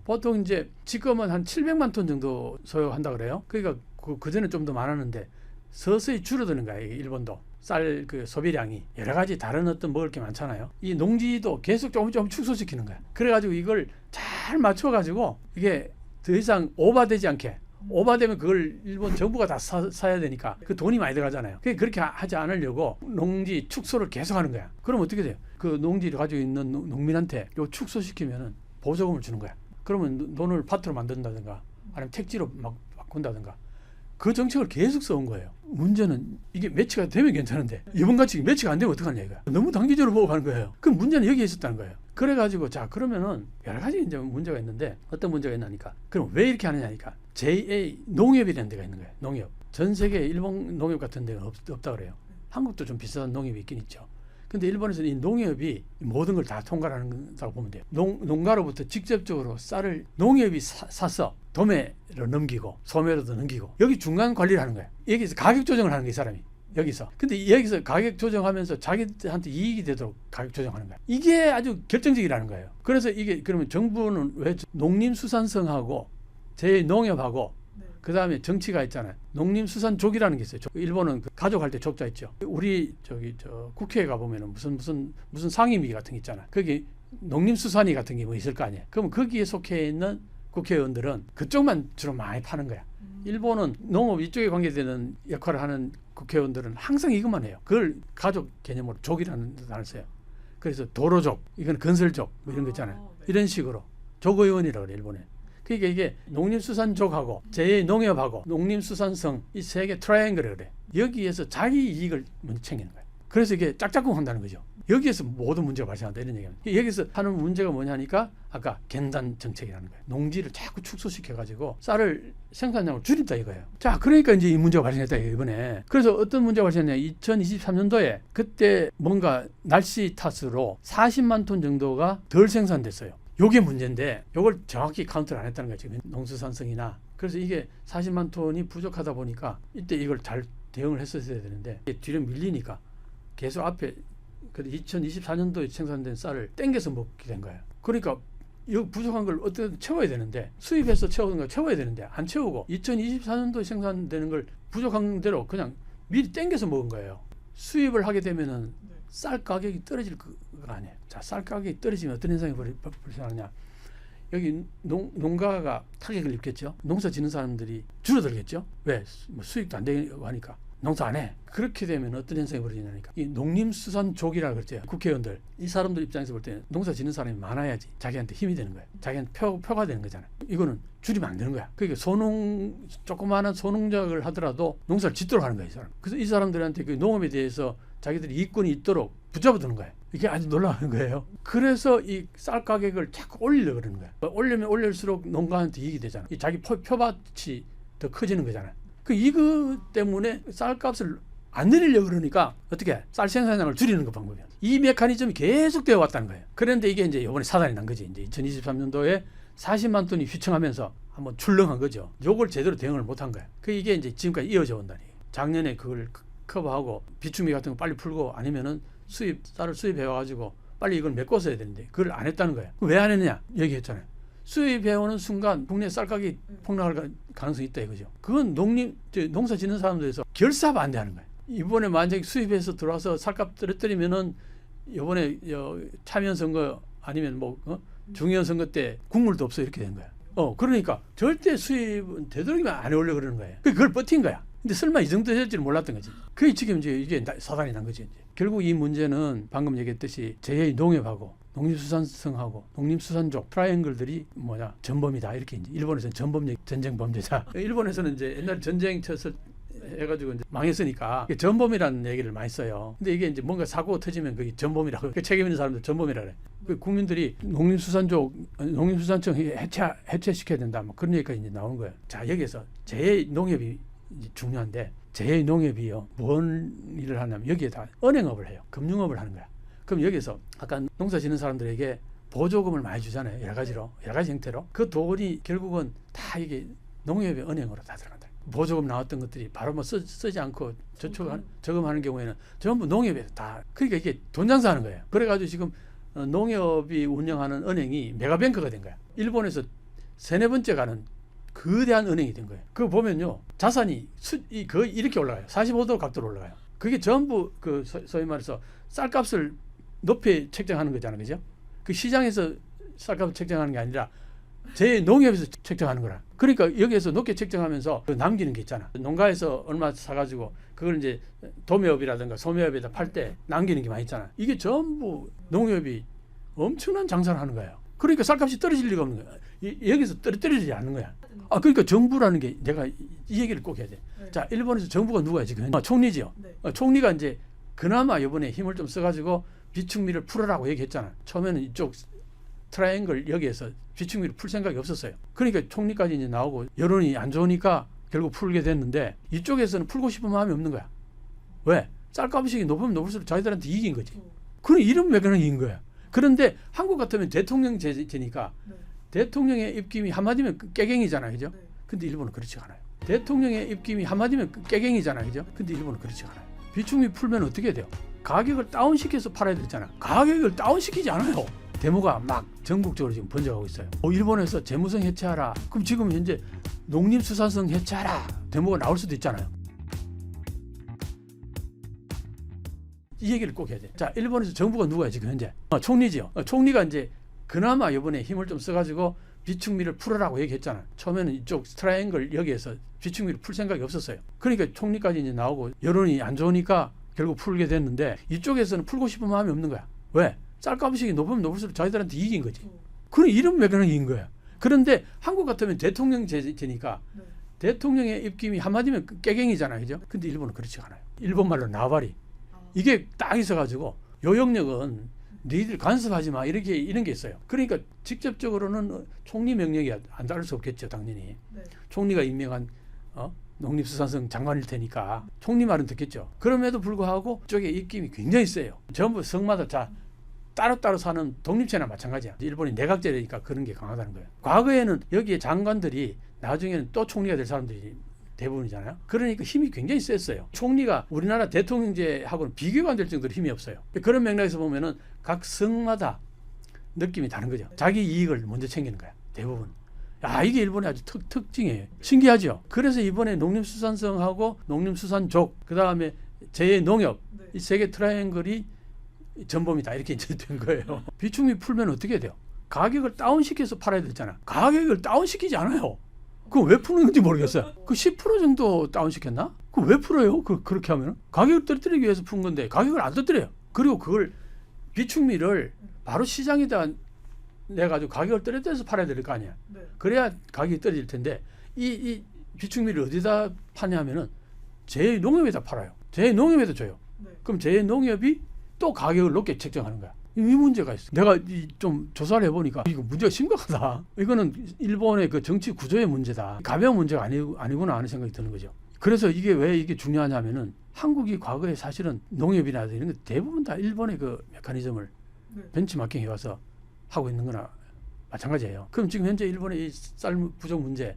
보통 이제 지금은 한 700만 톤 정도 소요한다 그래요. 그러니까 그전에 좀 더 많았는데 서서히 줄어드는 거예요. 일본도. 쌀 그 소비량이 여러 가지 다른 어떤 먹을 게 많잖아요. 이 농지도 계속 조금 축소시키는 거야. 그래가지고 이걸 잘 맞춰가지고 이게 더 이상 오버되지 않게, 오버되면 그걸 일본 정부가 다 사야 되니까 그 돈이 많이 들어가잖아요. 그렇게 하지 않으려고 농지 축소를 계속하는 거야. 그럼 어떻게 돼요? 그 농지를 가지고 있는 농민한테 요 축소시키면은 보조금을 주는 거야. 그러면 돈을 밭으로 만든다든가 아니면 택지로 막 바꾼다든가 그 정책을 계속 써온 거예요. 문제는 이게 매치가 되면 괜찮은데 이번같이 매치가 안 되면 어떡하냐 이거야. 너무 단기적으로 보고 가는 거예요. 그 문제는 여기에 있었다는 거예요. 그래가지고 자 그러면은 여러 가지 이제 문제가 있는데 어떤 문제가 있나니까 그럼 왜 이렇게 하느냐니까 JA 농협이라는 데가 있는 거예요. 농협. 전 세계 일본 농협 같은 데가 없다 그래요. 한국도 좀 비슷한 농협이 있긴 있죠. 근데 일본에서는 이 농협이 모든 걸 다 통과하는다고 보면 돼요. 농가로부터 직접적으로 쌀을 농협이 사서 도매로 넘기고 소매로도 넘기고 여기 중간 관리를 하는 거예요. 여기서 가격 조정을 하는 거예요, 이 사람이. 여기서. 근데 여기서 가격 조정하면서 자기한테 이익이 되도록 가격 조정하는 거예요. 이게 아주 결정적이라는 거예요. 그래서 이게 그러면 정부는 왜 농림수산성하고 제 농협하고 그 다음에 정치가 있잖아요. 농림수산족이라는 게 있어요. 일본은 그 가족할 때 족자 있죠. 우리 국회에 가 보면은 무슨 상임위 같은 게 있잖아. 거기 농림수산위 같은 게 뭐 있을 거 아니에요. 그러면 거기에 속해 있는 국회의원들은 그쪽만 주로 많이 파는 거야. 일본은 농업 이쪽에 관계되는 역할을 하는 국회의원들은 항상 이것만 해요. 그걸 가족 개념으로 족이라는 단어를 써요. 그래서 도로족, 이건 건설족 뭐 이런 거 있잖아요. 이런 식으로 족의원이라고 그래요, 일본에. 그러니까 이게 농림수산족하고 제2농협하고 농림수산성 이 세 개 트라이앵글을 그래. 여기에서 자기 이익을 먼저 챙기는 거예요. 그래서 이게 짝짝꿍 한다는 거죠. 여기에서 모든 문제가 발생한다 이런 얘기입니다. 여기서 하는 문제가 뭐냐니까 아까 갱단 정책이라는 거예요. 농지를 자꾸 축소시켜가지고 쌀을 생산량을 줄인다 이거예요. 자, 그러니까 이제 이 문제가 발생했다 이번에. 그래서 어떤 문제가 발생했냐? 2023년도에 그때 뭔가 날씨 탓으로 40만 톤 정도가 덜 생산됐어요. 요게 문제인데 요걸 정확히 카운트를 안 했다는 거예요. 지금 농수산성이나. 그래서 이게 40만 톤이 부족하다 보니까 이때 이걸 잘 대응을 했었어야 되는데 이게 뒤로 밀리니까 계속 앞에 2024년도에 생산된 쌀을 땡겨서 먹게 된 거예요. 그러니까 이 부족한 걸 어떻게든 채워야 되는데 수입해서 채우는 걸 채워야 되는데 안 채우고 2024년도에 생산되는 걸 부족한 대로 그냥 미리 땡겨서 먹은 거예요. 수입을 하게 되면은 쌀 가격이 떨어질 거 아니에요. 자, 쌀 가격이 떨어지면 어떤 현상이 발생하느냐? 여기 농가가 타격을 입겠죠. 농사 짓는 사람들이 줄어들겠죠. 왜? 뭐 수익도 안 되고 하니까 농사 안 해. 그렇게 되면 어떤 현상이 벌어지냐니까 이 농림수산족이라고 그랬죠. 국회의원들 이 사람들 입장에서 볼 때는 농사 짓는 사람이 많아야지 자기한테 힘이 되는 거예요. 자기한테 표가 되는 거잖아요. 이거는 줄이면 안 되는 거야. 그러니까 조그마한 소농작을 하더라도 농사를 짓도록 하는 거예요, 이 사람. 그래서 이 사람들한테 그 농업에 대해서 자기들이 이권이 있도록 붙잡아두는 거예요. 이게 아주 놀라운 거예요. 그래서 이 쌀 가격을 자꾸 올리려고 그러는 거예요. 올리면 올릴수록 농가한테 이익이 되잖아. 이 자기 표밭이 더 커지는 거잖아요. 이거 때문에 쌀값을 안 내리려고 그러니까 어떻게 쌀 생산량을 줄이는 거 방법이야. 이 메커니즘이 계속 되어 왔다는 거예요. 그런데 이게 이제 이번에 사단이 난 거지. 이제 2023년도에 40만 톤이 휘청하면서 한번 출렁한 거죠. 요걸 제대로 대응을 못한 거예요. 이게 이제 지금까지 이어져 온다니. 작년에 그걸 커버하고 비축미 같은 거 빨리 풀고 아니면은 쌀을 수입해와가지고 빨리 이걸 메꿔서야 되는데 그걸 안 했다는 거예요. 왜 안 했느냐? 얘기했잖아요. 수입해오는 순간 국내 쌀 가격이 폭락할 가능성이 있다 이거죠. 그건 농사 짓는 사람들에서 결사 반대하는 거예요. 이번에 만약에 수입해서 들어와서 쌀값 떨어뜨리면은 이번에 참여 선거 아니면 중의원 선거 때 국물도 없어 이렇게 된 거야. 그러니까 절대 수입은 되도록이면 안 해오려고 그러는 거예요. 그걸 버틴 거야. 근데 설마 이 정도 될 줄 몰랐던 거지. 그게 지금 이게 사단이 난 거지. 이제. 결국 이 문제는 방금 얘기했듯이 제2농협하고 농림수산성하고 농림수산족 트라이앵글들이 전범이다 이렇게 이제 일본에서는 전쟁 범죄자. 일본에서는 이제 옛날 전쟁 쳤을 해가지고 이제 망했으니까 전범이라는 얘기를 많이 써요. 근데 이게 이제 뭔가 사고가 터지면 그게 전범이라고 책임 있는 사람들 전범이라 그래. 국민들이 농림수산청 해체시켜야 된다. 그런 얘기가 이제 나오는 거예요. 자, 여기에서 제2농협이 중요한데 제2농협이요 뭔 일을 하냐면 여기에 다 은행업을 해요. 금융업을 하는 거야. 그럼 여기서 아까 농사 짓는 사람들에게 보조금을 많이 주잖아요. 여러 가지 형태로. 그 돈이 결국은 다 이게 농협의 은행으로 다 들어간다. 보조금 나왔던 것들이 바로 쓰지 않고 저금하는 경우에는 전부 농협에 다. 그러니까 이게 돈 장사하는 거예요. 그래가지고 지금 농협이 운영하는 은행이 메가뱅크가 된 거야. 일본에서 3-4번째 가는 거대한 은행이 된 거예요. 그거 보면요 자산이 거의 이렇게 올라가요. 45도 각도로 올라가요. 그게 전부 그 소위 말해서 쌀값을 높이 책정하는 거잖아요, 그죠? 그 시장에서 쌀값을 책정하는 게 아니라 제 농협에서 책정하는 거라. 그러니까 여기에서 높게 책정하면서 그 남기는 게 있잖아. 농가에서 얼마 사가지고 그걸 이제 도매업이라든가 소매업에다 팔 때 남기는 게 많이 있잖아. 이게 전부 농협이 엄청난 장사를 하는 거예요. 그러니까 쌀값이 떨어질 리가 없는 거야. 여기서 떨어지지 않는 거야. 그러니까 정부라는 게 내가 이 얘기를 꼭 해야 돼. 네. 자, 일본에서 정부가 누가 지금 총리지요. 네. 총리가 이제 그나마 이번에 힘을 좀 써가지고 비축미를 풀어라고 얘기했잖아. 처음에는 이쪽 트라이앵글 여기에서 비축미를 풀 생각이 없었어요. 그러니까 총리까지 이제 나오고 여론이 안 좋으니까 결국 풀게 됐는데 이쪽에서는 풀고 싶은 마음이 없는 거야. 왜? 쌀값이 높으면 높을수록 자기들한테 이긴 거지. 그런 이런 맥락이 이긴 거야. 그런데 한국 같으면 대통령제니까 네. 대통령의 입김이 한마디면 깨갱이잖아요, 그죠? 네. 근데 일본은 그렇지 않아요. 대통령의 입김이 한마디면 깨갱이잖아요, 그죠? 근데 일본은 그렇지 않아요. 비축미 풀면 어떻게 돼요? 가격을 다운시켜서 팔아야 되잖아. 가격을 다운시키지 않아요. 데모가 막 전국적으로 지금 번져가고 있어요. 일본에서 재무성 해체하라. 그럼 지금 현재 농림수산성 해체하라. 데모가 나올 수도 있잖아요. 이 얘기를 꼭 해야 돼. 자, 일본에서 정부가 누구야 지금 현재? 총리지요. 총리가 이제 그나마 이번에 힘을 좀 써가지고 비축미를 풀어라고 얘기했잖아. 처음에는 이쪽 트라이앵글 여기에서 비축미를 풀 생각이 없었어요. 그러니까 총리까지 이제 나오고 여론이 안 좋으니까 결국 풀게 됐는데 이쪽에서는 풀고 싶은 마음이 없는 거야. 왜? 쌀값이 높으면 높을수록 자기들한테 이긴 거지. 그런 이런 맥락이 이긴 거야. 그런데 한국 같으면 대통령제니까 네. 대통령의 입김이 한마디면 깨갱이잖아요, 그죠? 근데 일본은 그렇지 않아요. 일본 말로 나발이. 이게 딱 있어가지고 요역력은 너희들 간섭하지 마 이렇게 이런 게 있어요. 그러니까 직접적으로는 총리 명령이 안 따를 수 없겠죠, 당연히. 네. 총리가 임명한 농림수산성 장관일 테니까 총리 말은 듣겠죠. 그럼에도 불구하고 쪽에 입김이 굉장히 세요. 전부 성마다 자 따로따로 사는 독립체나 마찬가지야. 일본이 내각제니까 그런 게 강하다는 거예요. 과거에는 여기에 장관들이 나중에는 또 총리가 될 사람들이 대부분이잖아요. 그러니까 힘이 굉장히 셌어요. 총리가 우리나라 대통령제하고는 비교가 안 될 정도로 힘이 없어요. 그런 맥락에서 보면은 각 성마다 느낌이 다른 거죠. 자기 이익을 먼저 챙기는 거야. 대부분. 야, 이게 일본의 아주 특징이에요. 신기하죠. 그래서 이번에 농림수산성하고 농림수산족, 그 다음에 제2농협 네. 이 세 개 트라이앵글이 전범이다 이렇게 이제 된 거예요. 비축미 풀면 어떻게 돼요? 가격을 다운시켜서 팔아야 되잖아. 가격을 다운시키지 않아요. 그거 왜 푸는 건지 모르겠어요. 그 10% 정도 다운시켰나? 그거 왜 풀어요? 그렇게 하면 가격을 떨어뜨리기 위해서 푼 건데 가격을 안 떨어뜨려요. 그리고 그걸 비축미를 바로 시장에다 내가지고 가격을 떨어뜨려서 팔아야 될 거 아니야. 네. 그래야 가격이 떨어질 텐데 이 비축미를 어디다 파냐면은 제2농협에다 팔아요. 제2농협에다 줘요. 네. 그럼 제2농협이 또 가격을 높게 책정하는 거야. 이 문제가 있어. 내가 좀 조사를 해보니까 이거 문제가 심각하다. 이거는 일본의 그 정치 구조의 문제다. 가벼운 문제가 아니구나 하는 생각이 드는 거죠. 그래서 이게 왜 이게 중요하냐면은 한국이 과거에 사실은 농협이나 이런 거 대부분 다 일본의 그 메커니즘을 네. 벤치마킹 해와서 하고 있는 거나 마찬가지예요. 그럼 지금 현재 일본의 이 쌀 부족 문제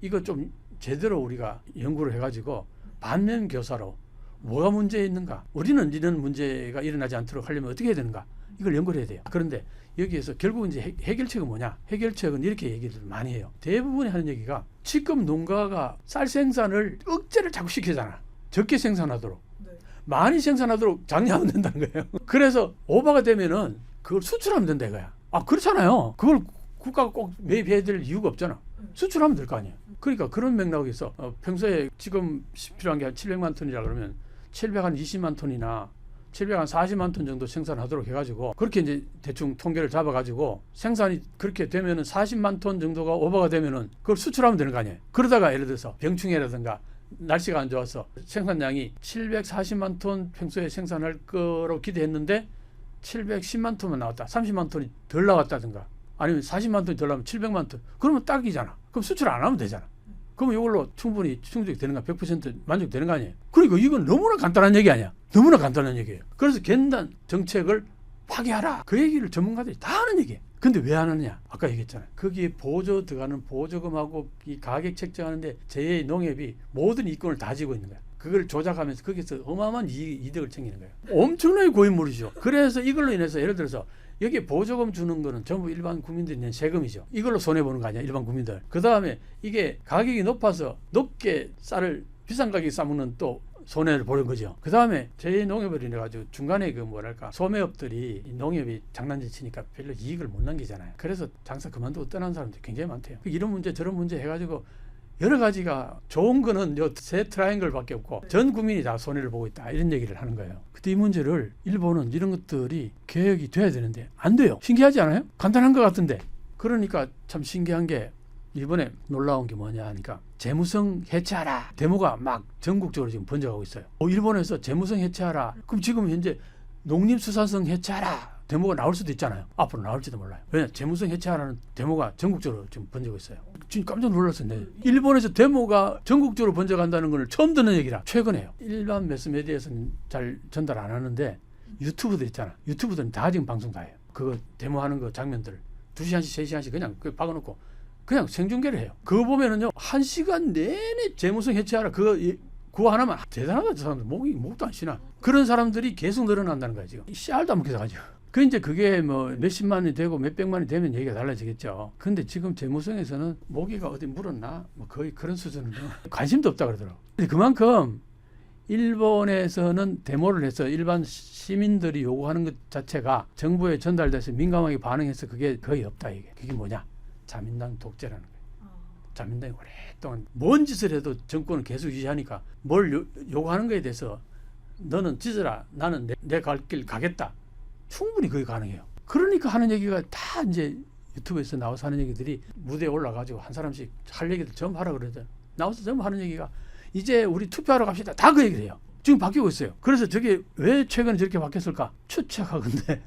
이거 좀 제대로 우리가 연구를 해가지고 반면 교사로 뭐가 문제 있는가? 우리는 이런 문제가 일어나지 않도록 하려면 어떻게 해야 되는가? 이걸 연구를 해야 돼요. 그런데 여기에서 결국 이제 해결책은 뭐냐? 해결책은 이렇게 얘기를 많이 해요. 대부분이 하는 얘기가 지금 농가가 쌀 생산을 억제를 자꾸 시키잖아. 적게 생산하도록. 네. 많이 생산하도록 장려하면 된다는 거예요. 그래서 오버가 되면은 그걸 수출하면 된다 이거야. 아, 그렇잖아요. 그걸 국가가 꼭 매입해야 될 이유가 없잖아. 수출하면 될 거 아니에요. 그러니까 그런 맥락에서 평소에 지금 필요한 게 한 700만 톤이라 그러면 720만 톤이나 740만 톤 정도 생산하도록 해가지고 그렇게 이제 대충 통계를 잡아가지고 생산이 그렇게 되면은 40만 톤 정도가 오버가 되면은 그걸 수출하면 되는 거 아니에요. 그러다가 예를 들어서 병충해라든가 날씨가 안 좋아서 생산량이 740만 톤 평소에 생산할 거로 기대했는데 710만 톤만 나왔다. 30만 톤이 덜 나왔다든가 아니면 40만 톤이 덜 나오면 700만 톤. 그러면 딱이잖아. 그럼 수출 안 하면 되잖아. 그럼 이걸로 충분히 충족이 되는가? 100% 만족되는 거 아니에요? 그러니까 이건 너무나 간단한 얘기 아니야. 너무나 간단한 얘기예요. 그래서 겐단 정책을 파기하라. 그 얘기를 전문가들이 다 하는 얘기예요. 근데 왜 안 하느냐? 아까 얘기했잖아요. 거기에 보조 들어가는 보조금하고 이 가격 책정하는데 제2농협이 모든 이권을 다 쥐고 있는 거야. 그걸 조작하면서 거기서 어마어마한 이득을 챙기는 거예요. 엄청나게 고인물이죠. 그래서 이걸로 인해서 예를 들어서 여기에 보조금 주는 거는 전부 일반 국민들이 낸 세금이죠. 이걸로 손해보는 거 아니야, 일반 국민들. 그 다음에 이게 가격이 높아서 높게 쌀을 비싼 가격에 싸먹는 또 손해를 보는 거죠. 그 다음에 제2농협을 이래가지고 중간에 그 뭐랄까 소매업들이 이 농협이 장난질치니까 별로 이익을 못 남기잖아요. 그래서 장사 그만두고 떠난 사람들이 굉장히 많대요. 이런 문제 저런 문제 해가지고 여러 가지가 좋은 거는 요 세 트라이앵글밖에 없고 전 국민이 다 손해를 보고 있다 이런 얘기를 하는 거예요. 그때 이 문제를 일본은 이런 것들이 개혁이 돼야 되는데 안 돼요. 신기하지 않아요? 간단한 것 같은데. 그러니까 참 신기한 게 이번에 놀라운 게 뭐냐 하니까 재무성 해체하라 데모가 막 전국적으로 지금 번져가고 있어요. 일본에서 재무성 해체하라. 그럼 지금 현재 농림수산성 해체하라 데모가 나올 수도 있잖아요. 앞으로 나올지도 몰라요. 왜냐 재무성 해체하라는 데모가 전국적으로 지금 번지고 있어요. 지금 깜짝 놀랐어요. 네. 일본에서 데모가 전국적으로 번져간다는 걸 처음 듣는 얘기라. 최근에요. 일반 매스미디어에서는 잘 전달 안 하는데 유튜브들 있잖아. 유튜브들은 다 지금 방송 다 해요. 그거 데모하는 거 장면들 2시간씩 3시간씩 그냥 박아놓고 그냥 생중계를 해요. 그거 보면은요 1시간 내내 재무성 해체하라 그거 하나만 대단하다. 저 사람들 목도 안 쉬나. 그런 사람들이 계속 늘어난다는 거야 지금. 씨알도 안 먹혀가지고. 그 이제 그게 뭐 몇십만이 되고 몇백만이 되면 얘기가 달라지겠죠. 근데 지금 재무성에서는 모기가 어디 물었나 뭐 거의 그런 수준으로 관심도 없다 그러더라고. 근데 그만큼 일본에서는 데모를 해서 일반 시민들이 요구하는 것 자체가 정부에 전달돼서 민감하게 반응해서 그게 거의 없다 이게. 그게 뭐냐? 자민당 독재라는 거예요. 자민당이 오랫동안 뭔 짓을 해도 정권은 계속 유지하니까 뭘 요구하는 거에 대해서 너는 찢어라. 나는 내 갈 길 가겠다. 충분히 그게 가능해요. 그러니까 하는 얘기가 다 이제 유튜브에서 나와서 하는 얘기들이 무대에 올라가지고 한 사람씩 할 얘기들 전부 하라 그러죠. 나와서 전부 하는 얘기가 이제 우리 투표하러 갑시다. 다 그 얘기를 해요. 지금 바뀌고 있어요. 그래서 저게 왜 최근에 저렇게 바뀌었을까? 추측하건데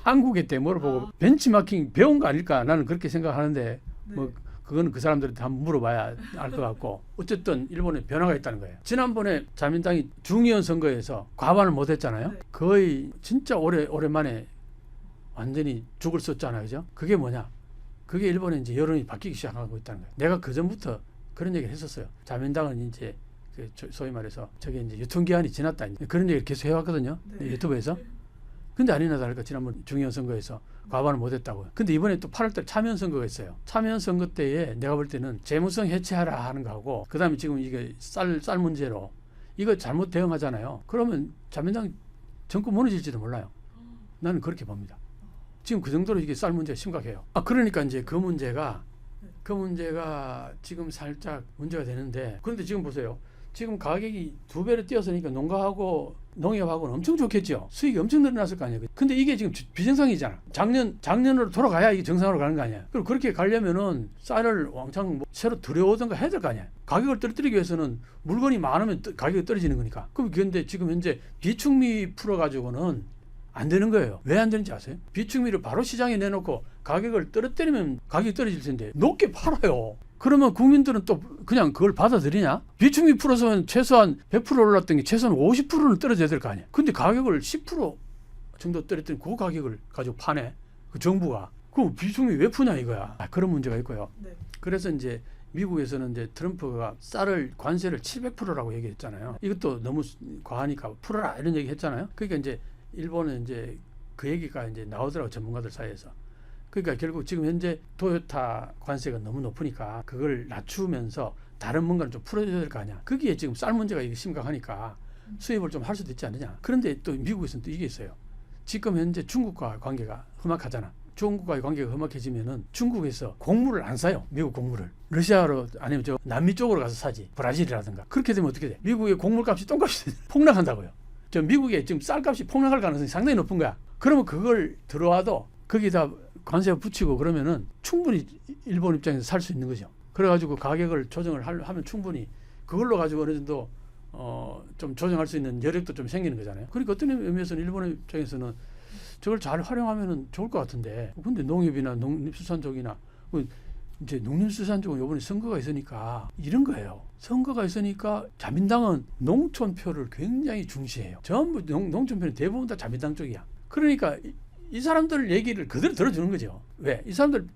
한국의 데모를 보고 벤치마킹 배운 거 아닐까? 나는 그렇게 생각하는데 뭐 그거는 그 사람들한테 한번 물어봐야 알 것 같고 어쨌든 일본에 변화가 있다는 거예요. 지난번에 자민당이 중의원 선거에서 과반을 못했잖아요. 거의 진짜 오랜만에 완전히 죽을 썼잖아요. 그죠? 그게 뭐냐? 그게 일본에 이제 여론이 바뀌기 시작하고 있다는 거예요. 내가 그전부터 그런 얘기를 했었어요. 자민당은 이제 그 소위 말해서 저게 이제 유통기한이 지났다. 그런 얘기를 계속 해왔거든요. 유튜브에서. 근데 아니나 다를까 지난번 중의원 선거에서 과반을 못했다고요. 근데 이번에 또 8월달 참여연 선거가 있어요. 참여연 선거 때에 내가 볼 때는 재무성 해체하라 하는 거하고 그다음에 지금 이게 쌀 문제로 이거 잘못 대응하잖아요. 그러면 자민당 정권 무너질지도 몰라요. 나는 그렇게 봅니다. 지금 그 정도로 이게 쌀 문제가 심각해요. 그러니까 이제 그 문제가 지금 살짝 문제가 되는데 그런데 지금 보세요. 지금 가격이 2배로 뛰었으니까 농가하고 농협하고는 엄청 좋겠죠. 수익이 엄청 늘어났을 거 아니에요. 근데 이게 지금 비정상이잖아. 작년으로 돌아가야 이게 정상으로 가는 거 아니야. 그리고 그렇게 가려면은 쌀을 왕창 새로 들여오던가 해야 될 거 아니야. 가격을 떨어뜨리기 위해서는 물건이 많으면 가격이 떨어지는 거니까. 그런데 지금 현재 비축미 풀어가지고는 안 되는 거예요. 왜 안 되는지 아세요? 비축미를 바로 시장에 내놓고 가격을 떨어뜨리면 가격이 떨어질 텐데 높게 팔아요. 그러면 국민들은 또 그냥 그걸 받아들이냐? 비축미 풀어서는 최소한 100% 올랐던 게 최소한 50%는 떨어져야 될 거 아니야. 근데 가격을 10% 정도 떨어뜨린 그 가격을 가지고 파네. 그 정부가. 그럼 비축미 왜 푸냐 이거야. 그런 문제가 있고요. 네. 그래서 이제 미국에서는 이제 트럼프가 쌀을 관세를 700%라고 얘기했잖아요. 이것도 너무 과하니까 풀어라 이런 얘기 했잖아요. 그러니까 이제 일본은 이제 그 얘기가 이제 나오더라고 전문가들 사이에서. 그러니까 결국 지금 현재 토요타 관세가 너무 높으니까 그걸 낮추면서 다른 뭔가를 좀 풀어줘야 될 거 아니야. 거기에 지금 쌀 문제가 이게 심각하니까 수입을 좀 할 수도 있지 않느냐. 그런데 또 미국에서는 또 이게 있어요. 지금 현재 중국과 관계가 험악하잖아. 중국과의 관계가 험악해지면은 중국에서 곡물을 안 사요. 미국 곡물을. 러시아로 아니면 저 남미 쪽으로 가서 사지. 브라질이라든가. 그렇게 되면 어떻게 돼? 미국의 곡물값이 똥값이 폭락한다고요. 저 미국의 지금 쌀값이 폭락할 가능성이 상당히 높은 거야. 그러면 그걸 들어와도 거기다 관세가 붙이고 그러면은 충분히 일본 입장에서 살 수 있는 거죠. 그래가지고 가격을 조정을 하면 충분히 그걸로 가지고 어느 정도 좀 조정할 수 있는 여력도 좀 생기는 거잖아요. 그러니까 어떤 의미에서는 일본 입장에서는 저걸 잘 활용하면은 좋을 것 같은데 근데 농협이나 농림수산 쪽이나 이제 농림수산 쪽은 이번에 선거가 있으니까 이런 거예요. 선거가 있으니까 자민당은 농촌표를 굉장히 중시해요. 전부 농촌표는 대부분 다 자민당 쪽이야. 그러니까 이 사람들 얘기를 그대로 들어주는 거죠. 왜? 이 사람들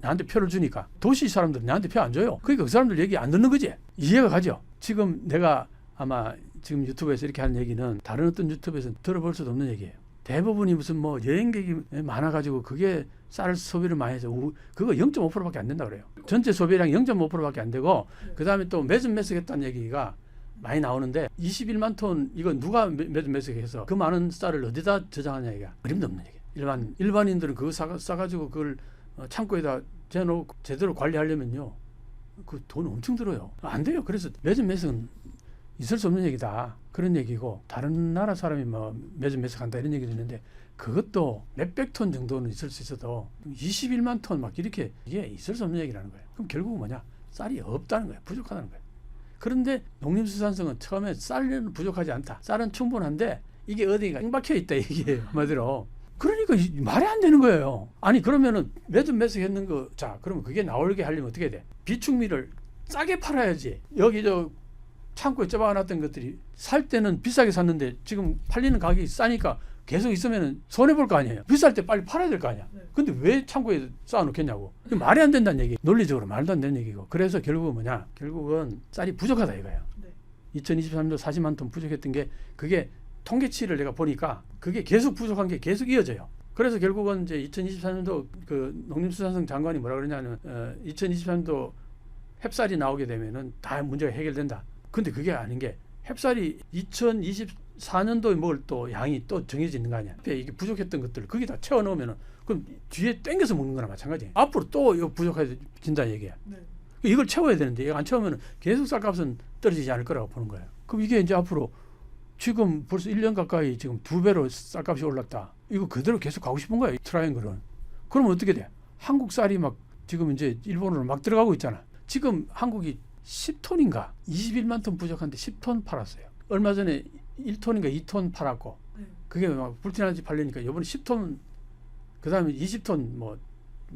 나한테 표를 주니까. 도시 사람들은 나한테 표 안 줘요. 그러니까 그 사람들 얘기 안 듣는 거지. 이해가 가죠. 지금 내가 아마 지금 유튜브에서 이렇게 하는 얘기는 다른 어떤 유튜브에서 들어볼 수도 없는 얘기예요. 대부분이 무슨 뭐 여행객이 많아가지고 그게 쌀 소비를 많이 해서 그거 0.5%밖에 안 된다 그래요. 전체 소비량이 0.5%밖에 안 되고 그 다음에 또 매습했다는 얘기가 많이 나오는데 21만 톤 이거 누가 매수해서 그 많은 쌀을 어디다 저장하냐 이게 어림도 없는 얘기. 일반인들은 그거 싸가지고 그걸 창고에다 재놓고 제대로 관리하려면요 그 돈 엄청 들어요. 안 돼요. 그래서 매수는 있을 수 없는 얘기다. 그런 얘기고 다른 나라 사람이 뭐 매수한다 이런 얘기도 있는데 그것도 몇백 톤 정도는 있을 수 있어도 21만 톤 막 이렇게 이게 있을 수 없는 얘기라는 거예요. 그럼 결국은 뭐냐? 쌀이 없다는 거예요. 부족하다는 거예요. 그런데 농림수산성은 처음에 쌀은 부족하지 않다. 쌀은 충분한데 이게 어디가 땡박혀 있다 얘기예요. 한마디로. 그러니까 말이 안 되는 거예요. 아니 그러면은 매수했는 거 자 그러면 그게 나오게 하려면 어떻게 돼? 비축미를 싸게 팔아야지. 여기 저 창고에 쪄박아놨던 것들이 살 때는 비싸게 샀는데 지금 팔리는 가격이 싸니까 계속 있으면 손해볼 거 아니에요. 비쌀 때 빨리 팔아야 될 거 아니야. 근데 왜 창고에 쌓아놓겠냐고. 말이 안 된다는 얘기. 논리적으로 말도 안 되는 얘기고. 그래서 결국은 뭐냐. 결국은 쌀이 부족하다 이거예요. 2023년도 40만 톤 부족했던 게 그게 통계치를 내가 보니까 그게 계속 부족한 게 계속 이어져요. 그래서 결국은 이제 2024년도 그 농림수산성 장관이 뭐라 그러냐면 2023년도 햅쌀이 나오게 되면은 다 문제가 해결된다. 근데 그게 아닌 게 햅쌀이 2024년도에 먹을 또 양이 또 정해져 있는 거 아니야. 이게 부족했던 것들을 거기다 채워 넣으면은 그럼 뒤에 땡겨서 먹는 거나 마찬가지야. 앞으로 또 이거 부족해진다는 얘기야. 이걸 채워야 되는데 이거 안 채우면 계속 쌀값은 떨어지지 않을 거라고 보는 거예요. 그럼 이게 이제 앞으로 지금 벌써 1년 가까이 지금 2배로 쌀값이 올랐다. 이거 그대로 계속 가고 싶은 거야. 이 트라이앵글은. 그러면 어떻게 돼? 한국 쌀이 막 지금 이제 일본으로 막 들어가고 있잖아. 지금 한국이 10톤인가 21만 톤 부족한데 10톤 팔았어요. 얼마 전에 1톤인가 2톤 팔았고 그게 막 불티나지 팔리니까 이번에 10톤 그다음에 20톤 뭐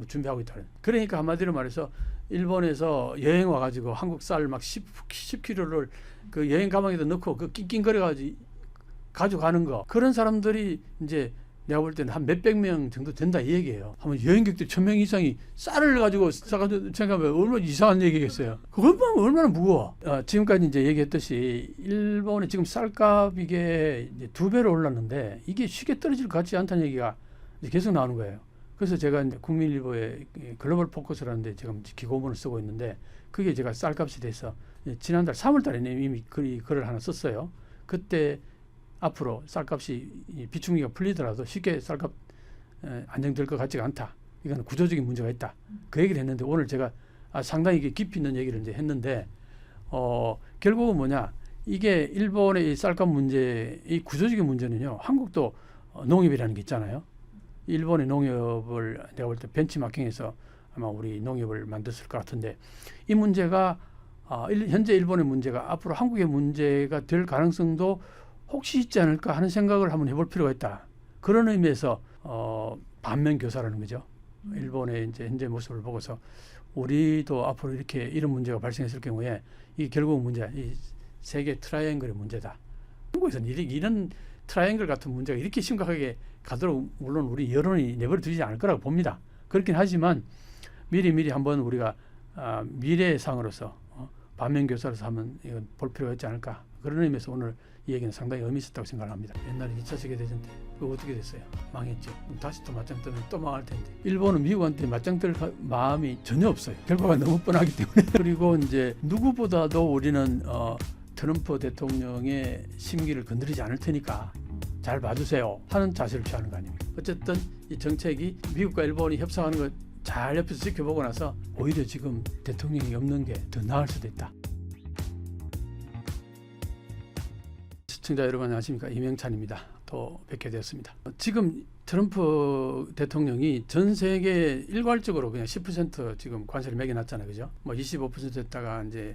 준비하고 있다. 그러니까 한마디로 말해서 일본에서 여행 와가지고 한국 쌀 막 10kg를 그 여행 가방에다 넣고 그 낑낑거려가지고 가져가는 거 그런 사람들이 이제 내가 볼 때는 한 몇백 명 정도 된다 이 얘기예요. 하면 여행객들 1000명 이상이 쌀을 가지고 싸가지고 생각하면 얼마나 이상한 얘기겠어요. 얼마나 무거워. 지금까지 이제 얘기했듯이 일본의 지금 쌀값 이게 이제 2배로 올랐는데 이게 쉽게 떨어질 것 같지 않다는 얘기가 이제 계속 나오는 거예요. 그래서 제가 이제 국민일보에 글로벌 포커스라는데 지금 기고문을 쓰고 있는데 그게 제가 쌀값에 대해서 지난달 3월달에 이미 글을 하나 썼어요. 그때 앞으로 쌀값이 비축미가 풀리더라도 쉽게 쌀값 안정될 것 같지가 않다. 이건 구조적인 문제가 있다. 그 얘기를 했는데 오늘 제가 상당히 깊이 있는 얘기를 이제 했는데 결국은 뭐냐 이게 일본의 이 쌀값 문제 이 구조적인 문제는요. 한국도 농협이라는 게 있잖아요. 일본의 농협을 내가 볼 때 벤치마킹해서 아마 우리 농협을 만들었을 것 같은데 이 문제가 현재 일본의 문제가 앞으로 한국의 문제가 될 가능성도 혹시 있지 않을까 하는 생각을 한번 해볼 필요가 있다. 그런 의미에서 반면 교사라는 거죠. 일본의 이제 현재 모습을 보고서 우리도 앞으로 이렇게 이런 문제가 발생했을 경우에 이 결국 문제, 이 세계 트라이앵글의 문제다. 한국에서는 이런 트라이앵글 같은 문제가 이렇게 심각하게 가도록 물론 우리 여론이 내버려 두지 않을 거라고 봅니다. 그렇긴 하지만 미리 한번 우리가 미래상으로서 반면 교사로서 한번 이건 볼 필요가 있지 않을까. 그런 의미에서 오늘 이 얘기는 상당히 의미 있었다고 생각을 합니다. 옛날에 2차 세계대전 때 그거 어떻게 됐어요? 망했죠. 다시 또 맞짱 뜨면 또 망할 텐데. 일본은 미국한테 맞짱 뜰 마음이 전혀 없어요. 결과가 너무 뻔하기 때문에. 그리고 이제 누구보다도 우리는 트럼프 대통령의 심기를 건드리지 않을 테니까 잘 봐주세요 하는 자세를 취하는 거 아닙니까? 어쨌든 이 정책이 미국과 일본이 협상하는 거 잘 옆에서 지켜보고 나서 오히려 지금 대통령이 없는 게 더 나을 수도 있다. 시청자 여러분 안녕하십니까? 이명찬입니다. 또 뵙게 되었습니다. 지금 트럼프 대통령이 전 세계 일괄적으로 그냥 10% 지금 관세를 매겨놨잖아요. 그죠? 뭐 25%였다가 이제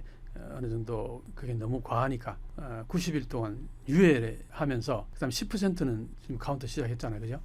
어느 정도 그게 너무 과하니까 90일 동안 유예하면서 그다음 10%는 지금 카운터 시작했잖아요. 그죠?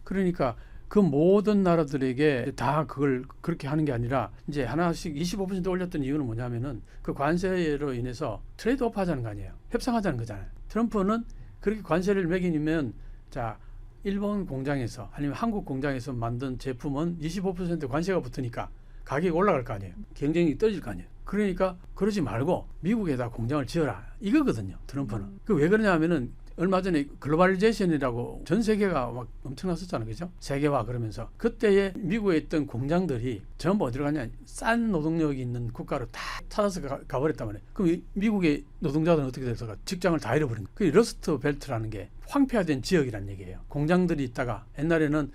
그러니까 그 모든 나라들에게 다 그걸 그렇게 하는 게 아니라 이제 하나씩 25% 올렸던 이유는 뭐냐면은 그 관세로 인해서 트레이드오프 하자는 거 아니에요. 협상하자는 거잖아요. 트럼프는 그렇게 관세를 매기면 자 일본 공장에서 아니면 한국 공장에서 만든 제품은 25% 관세가 붙으니까 가격이 올라갈 거 아니에요. 경쟁력이 떨어질 거 아니에요. 그러니까 그러지 말고 미국에다 공장을 지어라 이거거든요. 트럼프는. 그 왜 그러냐면은 얼마 전에 글로벌리제이션이라고 전 세계가 막 엄청났었잖아요. 그죠? 세계화 그러면서 그때에 미국에 있던 공장들이 전부 어디로 가냐? 싼 노동력이 있는 국가로 다 찾아서 가버렸단 말이에요. 그럼 이 미국의 노동자들은 어떻게 돼서 직장을 다 잃어버린 거예요. 그 러스트 벨트라는 게 황폐화된 지역이란 얘기예요. 공장들이 있다가 옛날에는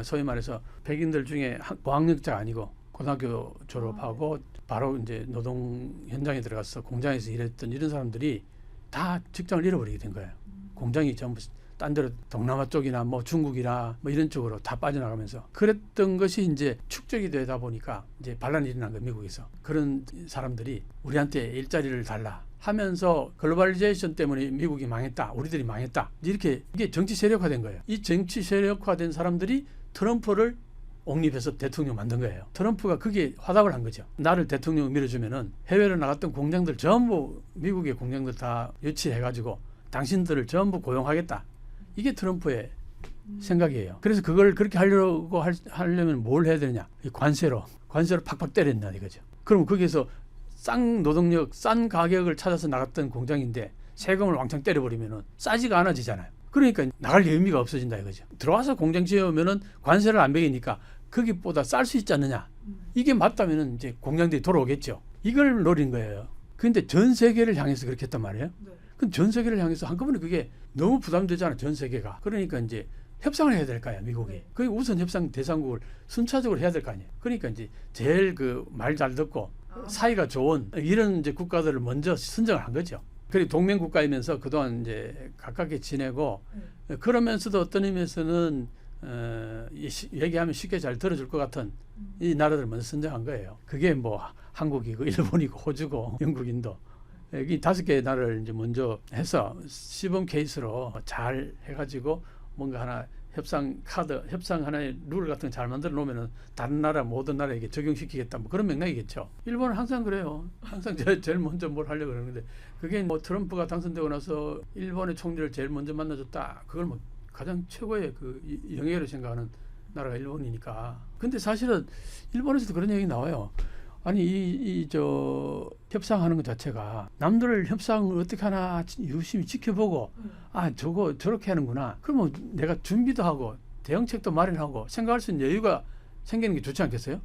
소위 말해서 백인들 중에 고학력자가 아니고 고등학교 졸업하고 바로 이제 노동 현장에 들어가서 공장에서 일했던 이런 사람들이 다 직장을 잃어버리게 된 거예요. 공장이 전부 딴 데로 동남아 쪽이나 뭐 중국이나 뭐 이런 쪽으로 다 빠져나가면서 그랬던 것이 이제 축적이 되다 보니까 이제 반란이 일어난 거예요. 미국에서. 그런 사람들이 우리한테 일자리를 달라 하면서 글로벌리제이션 때문에 미국이 망했다. 우리들이 망했다. 이렇게 이게 정치 세력화된 거예요. 이 정치 세력화된 사람들이 트럼프를 옹립해서 대통령 만든 거예요. 트럼프가 그게 화답을 한 거죠. 나를 대통령 밀어주면은 해외로 나갔던 공장들 전부 미국의 공장들 다 유치해가지고 당신들을 전부 고용하겠다. 이게 트럼프의 생각이에요. 그래서 그걸 그렇게 하려면 뭘 해야 되느냐? 이 관세로 팍팍 때린다 이거죠. 그럼 거기에서 싼 노동력, 싼 가격을 찾아서 나갔던 공장인데 세금을 왕창 때려버리면은 싸지가 않아지잖아요. 그러니까 나갈 의미가 없어진다 이거죠. 들어와서 공장 지으면은 관세를 안 매기니까 거기보다 쌀 수 있지 않느냐. 이게 맞다면은 이제 공장들이 돌아오겠죠. 이걸 노린 거예요. 근데 전 세계를 향해서 그렇게 했단 말이에요. 네. 그럼 전 세계를 향해서 한꺼번에 그게 너무 부담되잖아. 전 세계가. 그러니까 이제 협상을 해야 될 거 아니야, 미국이. 네. 그 우선 협상 대상국을 순차적으로 해야 될 거 아니에요. 그러니까 이제 제일 그 말 잘 듣고 사이가 좋은 이런 이제 국가들을 먼저 선정을 한 거죠. 그리고 동맹 국가이면서 그동안 이제 가깝게 지내고 그러면서도 어떤 의미에서는 얘기하면 쉽게 잘 들어줄 것 같은 이 나라들을 먼저 선정한 거예요. 그게 뭐 한국이고 일본이고 호주고 영국인도 이 5개의 나라를 이제 먼저 해서 시범 케이스로 잘 해가지고 뭔가 하나 협상 하나의 룰 같은 거 잘 만들어 놓으면은 다른 나라 모든 나라에게 적용시키겠다 뭐 그런 맥락이겠죠. 일본은 항상 그래요. 항상 제일 먼저 뭘 하려고 그러는데 그게 뭐 트럼프가 당선되고 나서 일본의 총리를 제일 먼저 만나줬다. 그걸 뭐 가장 최고의 그 영예로 생각하는 나라가 일본이니까. 근데 사실은 일본에서도 그런 얘기 나와요. 아니 저 협상하는 것 자체가 남들 협상을 어떻게 하나 유심히 지켜보고 저거 저렇게 하는구나. 그러면 내가 준비도 하고 대응책도 마련하고 생각할 수 있는 여유가 생기는 게 좋지 않겠어요?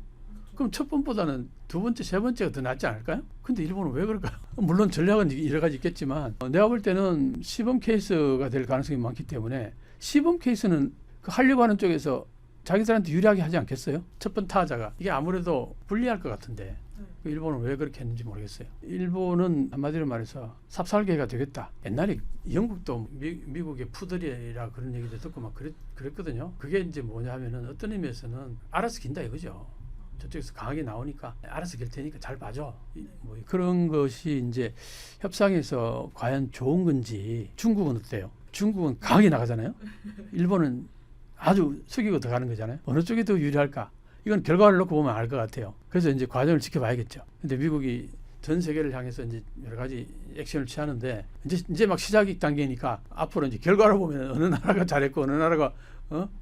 그럼 첫 번보다는 두 번째, 세 번째가 더 낫지 않을까요? 근데 일본은 왜 그럴까요? 물론 전략은 여러 가지 있겠지만 내가 볼 때는 시범 케이스가 될 가능성이 많기 때문에 시범 케이스는 그 하려고 하는 쪽에서 자기들한테 유리하게 하지 않겠어요? 첫 번 타자가. 이게 아무래도 불리할 것 같은데 일본은 왜 그렇게 했는지 모르겠어요. 일본은 한마디로 말해서 삽살개가 되겠다. 옛날에 영국도 미국의 푸들이라 그런 얘기도 듣고 막 그랬거든요. 그게 이제 뭐냐 하면은 어떤 의미에서는 알아서 긴다 이거죠. 저쪽에서 강하게 나오니까 알아서 길 테니까 잘 봐줘. 뭐 그런 것이 이제 협상에서 과연 좋은 건지. 중국은 어때요? 중국은 강하게 나가잖아요. 일본은 아주 숙이고 들어가는 거잖아요. 어느 쪽이 더 유리할까? 이건 결과를 놓고 보면 알 것 같아요. 그래서 이제 과정을 지켜봐야겠죠. 근데 미국이 전 세계를 향해서 이제 여러 가지 액션을 취하는데 이제 막 시작 단계니까 앞으로 이제 결과를 보면 어느 나라가 잘했고 어느 나라가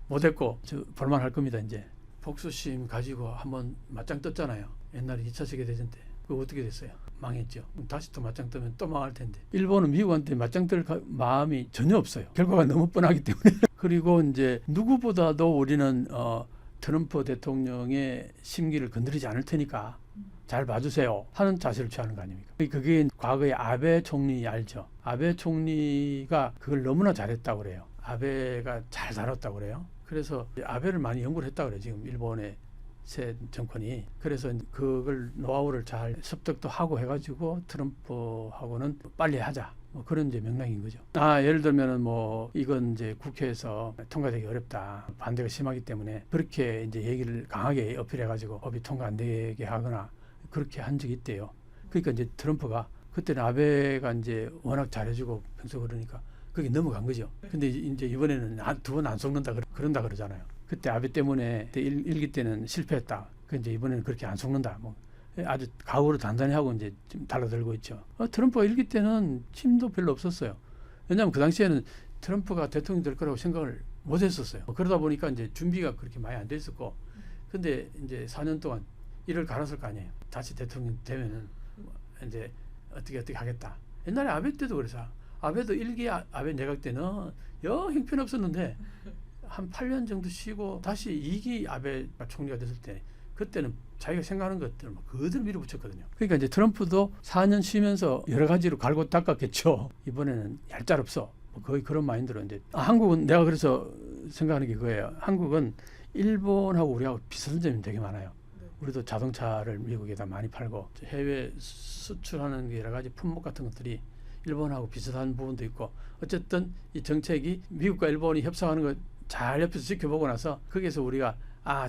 못했고 볼만할 겁니다. 이제 복수심 가지고 한번 맞짱 떴잖아요. 옛날에 2차 세계대전 때. 그거 어떻게 됐어요? 망했죠. 다시 또 맞짱 뜨면 또 망할 텐데. 일본은 미국한테 맞짱 뜰 마음이 전혀 없어요. 결과가 너무 뻔하기 때문에. 그리고 이제 누구보다도 우리는 트럼프 대통령의 심기를 건드리지 않을 테니까 잘 봐주세요 하는 자세를 취하는 거 아닙니까? 그게 과거에 아베 총리 알죠? 아베 총리가 그걸 너무나 잘했다고 그래요. 아베가 잘 다뤘다고 그래요. 그래서 아베를 많이 연구를 했다고 그래요. 지금 일본의 새 정권이. 그래서 그걸 노하우를 잘 습득도 하고 해가지고 트럼프하고는 빨리 하자. 뭐 그런 이제 맥락인 거죠. 예를 들면은 뭐 이건 이제 국회에서 통과되기 어렵다. 반대가 심하기 때문에 그렇게 이제 얘기를 강하게 어필해가지고 법이 통과 안 되게 하거나 그렇게 한 적이 있대요. 그러니까 이제 트럼프가 그때는 아베가 이제 워낙 잘해주고 평소 그러니까 그게 넘어간 거죠. 근데 이제 이번에는 두 번 안 속는다 그런다 그러잖아요. 그때 아베 때문에 1기 때는 실패했다. 그 이제 이번에는 그렇게 안 속는다. 뭐 아주 각오를 단단히 하고 이제 좀 달라들고 있죠. 트럼프가 1기 때는 힘도 별로 없었어요. 왜냐하면 그 당시에는 트럼프가 대통령이 될 거라고 생각을 못 했었어요. 그러다 보니까 이제 준비가 그렇게 많이 안 됐었고, 근데 이제 4년 동안 일을 갈았을 거 아니에요. 다시 대통령 되면은 이제 어떻게 하겠다. 옛날에 아베 때도 그래서 아베도 1기 아베 내각 때는 영 형편없었는데 한 8년 정도 쉬고 다시 2기 아베가 총리가 됐을 때 그때는 자기가 생각하는 것들을 막 그대로 밀어붙였거든요. 그러니까 이제 트럼프도 4년 쉬면서 여러 가지로 갈고 닦았겠죠. 이번에는 얄짤없어. 뭐 거의 그런 마인드로 이제 한국은 내가 그래서 생각하는 게 그거예요. 한국은 일본하고 우리하고 비슷한 점이 되게 많아요. 우리도 자동차를 미국에다 많이 팔고 해외 수출하는 여러 가지 품목 같은 것들이 일본하고 비슷한 부분도 있고 어쨌든 이 정책이 미국과 일본이 협상하는 거 잘 옆에서 지켜보고 나서 거기에서 우리가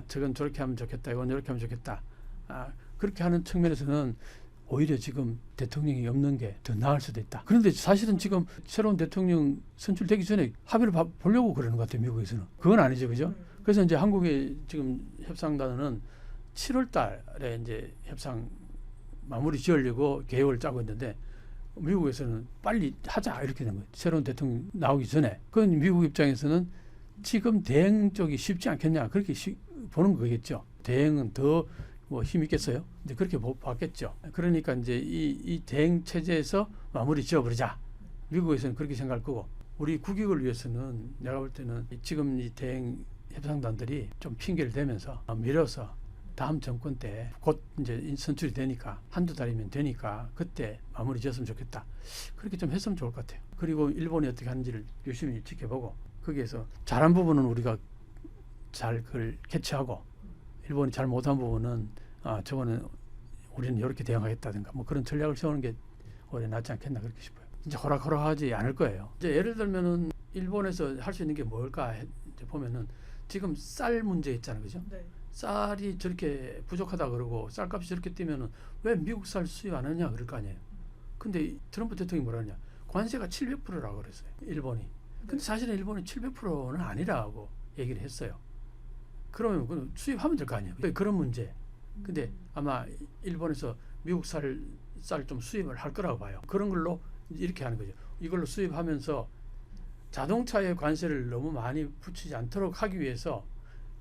저건 저렇게 하면 좋겠다, 이건 저렇게 하면 좋겠다. 그렇게 하는 측면에서는 오히려 지금 대통령이 없는 게 더 나을 수도 있다. 그런데 사실은 지금 새로운 대통령 선출되기 전에 합의를 보려고 그러는 것 같아요. 미국에서는. 그건 아니죠. 그죠? 그래서 이제 한국의 지금 협상단은 7월 달에 이제 협상 마무리 지으려고 계획을 짜고 있는데 미국에서는 빨리 하자 이렇게 된 거예요. 새로운 대통령 나오기 전에. 그건 미국 입장에서는 지금 대행 쪽이 쉽지 않겠냐 그렇게 보는 거겠죠. 대행은 더 뭐 힘 있겠어요? 이제 그렇게 봤겠죠. 그러니까 이제 이 대행 체제에서 마무리 지어버리자. 미국에서는 그렇게 생각할 거고 우리 국익을 위해서는 내가 볼 때는 지금 이 대행 협상단들이 좀 핑계를 대면서 밀어서 다음 정권 때 곧 이제 선출이 되니까 한두 달이면 되니까 그때 마무리 지었으면 좋겠다. 그렇게 좀 했으면 좋을 것 같아요. 그리고 일본이 어떻게 하는지를 열심히 지켜보고 거기에서 잘한 부분은 우리가 잘 그걸 캐치하고 일본이 잘 못한 부분은 저거는 우리는 이렇게 대응하겠다든가 뭐 그런 전략을 세우는 게 오히려 낫지 않겠나 그렇게 싶어요. 이제 호락호락하지 않을 거예요. 이제 예를 들면은 일본에서 할 수 있는 게 뭘까 이제 보면은 지금 쌀 문제 있잖아요, 그죠? 네. 쌀이 저렇게 부족하다 그러고 쌀값이 저렇게 뛰면은 왜 미국 쌀 수입 안 하냐 그럴 거 아니에요. 근데 트럼프 대통령이 뭐라 하냐? 관세가 700%라고 그랬어요. 일본이. 근데 사실은 일본은 700%는 아니라고 얘기를 했어요. 그러면 그 수입하면 될 거 아니에요. 그런 문제. 근데 아마 일본에서 미국 쌀 좀 수입을 할 거라고 봐요. 그런 걸로 이렇게 하는 거죠. 이걸로 수입하면서 자동차에 관세를 너무 많이 붙이지 않도록 하기 위해서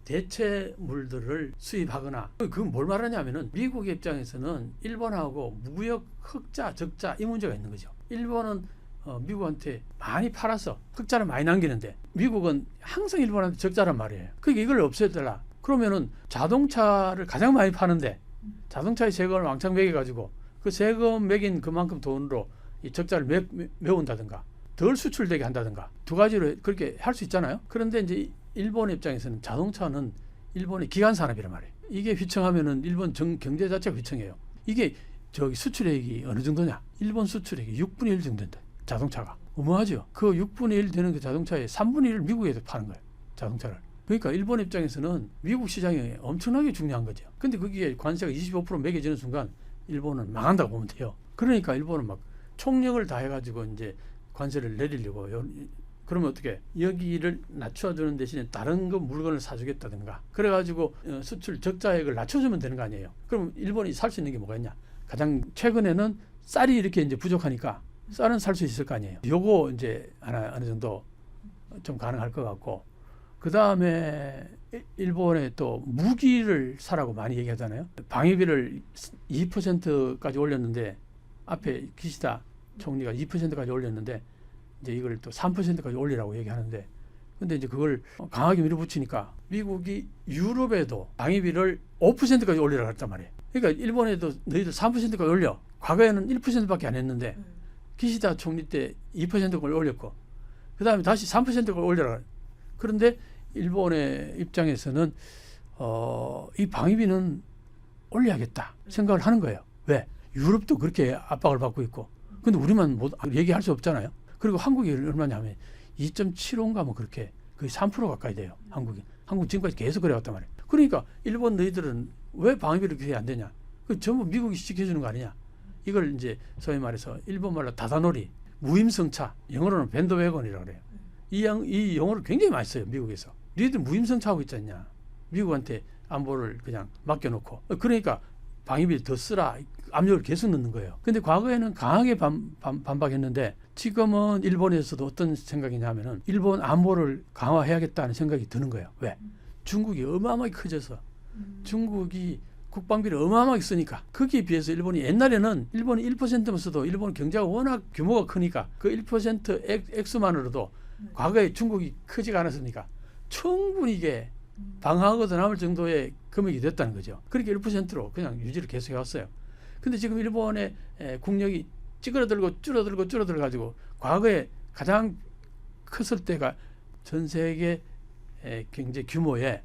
대체물들을 수입하거나 그건 뭘 말하냐면은 미국의 입장에서는 일본하고 무역 흑자 적자 이 문제가 있는 거죠. 일본은 미국한테 많이 팔아서 흑자를 많이 남기는데 미국은 항상 일본한테 적자란 말이에요. 그러니까 이걸 없애달라. 그러면은 자동차를 가장 많이 파는데 자동차의 세금을 왕창 매겨가지고 그 세금 매긴 그만큼 돈으로 이 적자를 메운다든가 덜 수출되게 한다든가 두 가지로 그렇게 할 수 있잖아요. 그런데 이제 일본 입장에서는 자동차는 일본의 기간 산업이란 말이에요. 이게 휘청하면은 일본 경제 자체가 휘청해요. 이게 저기 수출액이 어느 정도냐? 일본 수출액이 6분의 1 정도인데 자동차가 어마하죠. 그 6분의 1 되는 그 자동차의 3분의 1을 미국에서 파는 거예요. 자동차를. 그러니까 일본 입장에서는 미국 시장이 엄청나게 중요한 거죠. 근데 그게 관세가 25% 매겨지는 순간 일본은 망한다고 보면 돼요. 그러니까 일본은 막 총력을 다해가지고 이제 관세를 내리려고 그러면 어떻게 여기를 낮춰주는 대신에 다른 거 물건을 사주겠다든가 그래가지고 수출 적자액을 낮춰주면 되는 거 아니에요. 그럼 일본이 살 수 있는 게 뭐가 있냐? 가장 최근에는 쌀이 이렇게 이제 부족하니까 쌀은 살 수 있을 거 아니에요. 요거 이제 어느 정도 좀 가능할 것 같고 그 다음에 일본에 또 무기를 사라고 많이 얘기하잖아요. 방위비를 2%까지 올렸는데 앞에 기시다 총리가 2%까지 올렸는데 이제 이걸 또 3%까지 올리라고 얘기하는데 근데 이제 그걸 강하게 밀어붙이니까 미국이 유럽에도 방위비를 5%까지 올리라고 했단 말이에요. 그러니까 일본에도 너희들 3%까지 올려. 과거에는 1%밖에 안 했는데 기시다 총리 때 2%까지 올렸고 그 다음에 다시 3%까지 올려라. 그런데 일본의 입장에서는 이 방위비는 올려야겠다 생각을 하는 거예요. 왜? 유럽도 그렇게 압박을 받고 있고 근데 우리만 못 얘기할 수 없잖아요. 그리고 한국이 얼마냐면 2.75인가 뭐 그렇게 거의 3% 가까이 돼요. 한국 지금까지 계속 그래왔단 말이에요. 그러니까 일본 너희들은 왜 방위비를 그렇게 안 되냐? 그 전부 미국이 지켜주는 거 아니냐? 이걸 이제 소위 말해서 일본말로 다다놀이, 무임승차, 영어로는 밴드웨건이라고 그래요. 이 용어를 굉장히 많이 써요. 미국에서. 너희들 무임승차하고 있지 않냐? 미국한테 안보를 그냥 맡겨놓고. 그러니까 방위비를 더 쓰라. 압력을 계속 넣는 거예요. 근데 과거에는 강하게 반박했는데 지금은 일본에서도 어떤 생각이냐면은 일본 안보를 강화해야겠다는 생각이 드는 거예요. 왜? 중국이 어마어마하게 커져서 중국이 국방비를 어마어마하게 쓰니까 거기에 비해서 일본이 옛날에는 일본이 1%만 써도 일본 경제가 워낙 규모가 크니까 그 1% 액수만으로도 과거에 중국이 크지가 않았으니까 충분히 이게 방어하고도 남을 정도의 금액이 됐다는 거죠. 그렇게 1%로 그냥 유지를 계속해 왔어요. 근데 지금 일본의 국력이 찌그러들고 줄어들고 가지고 과거에 가장 컸을 때가 전 세계 경제 규모의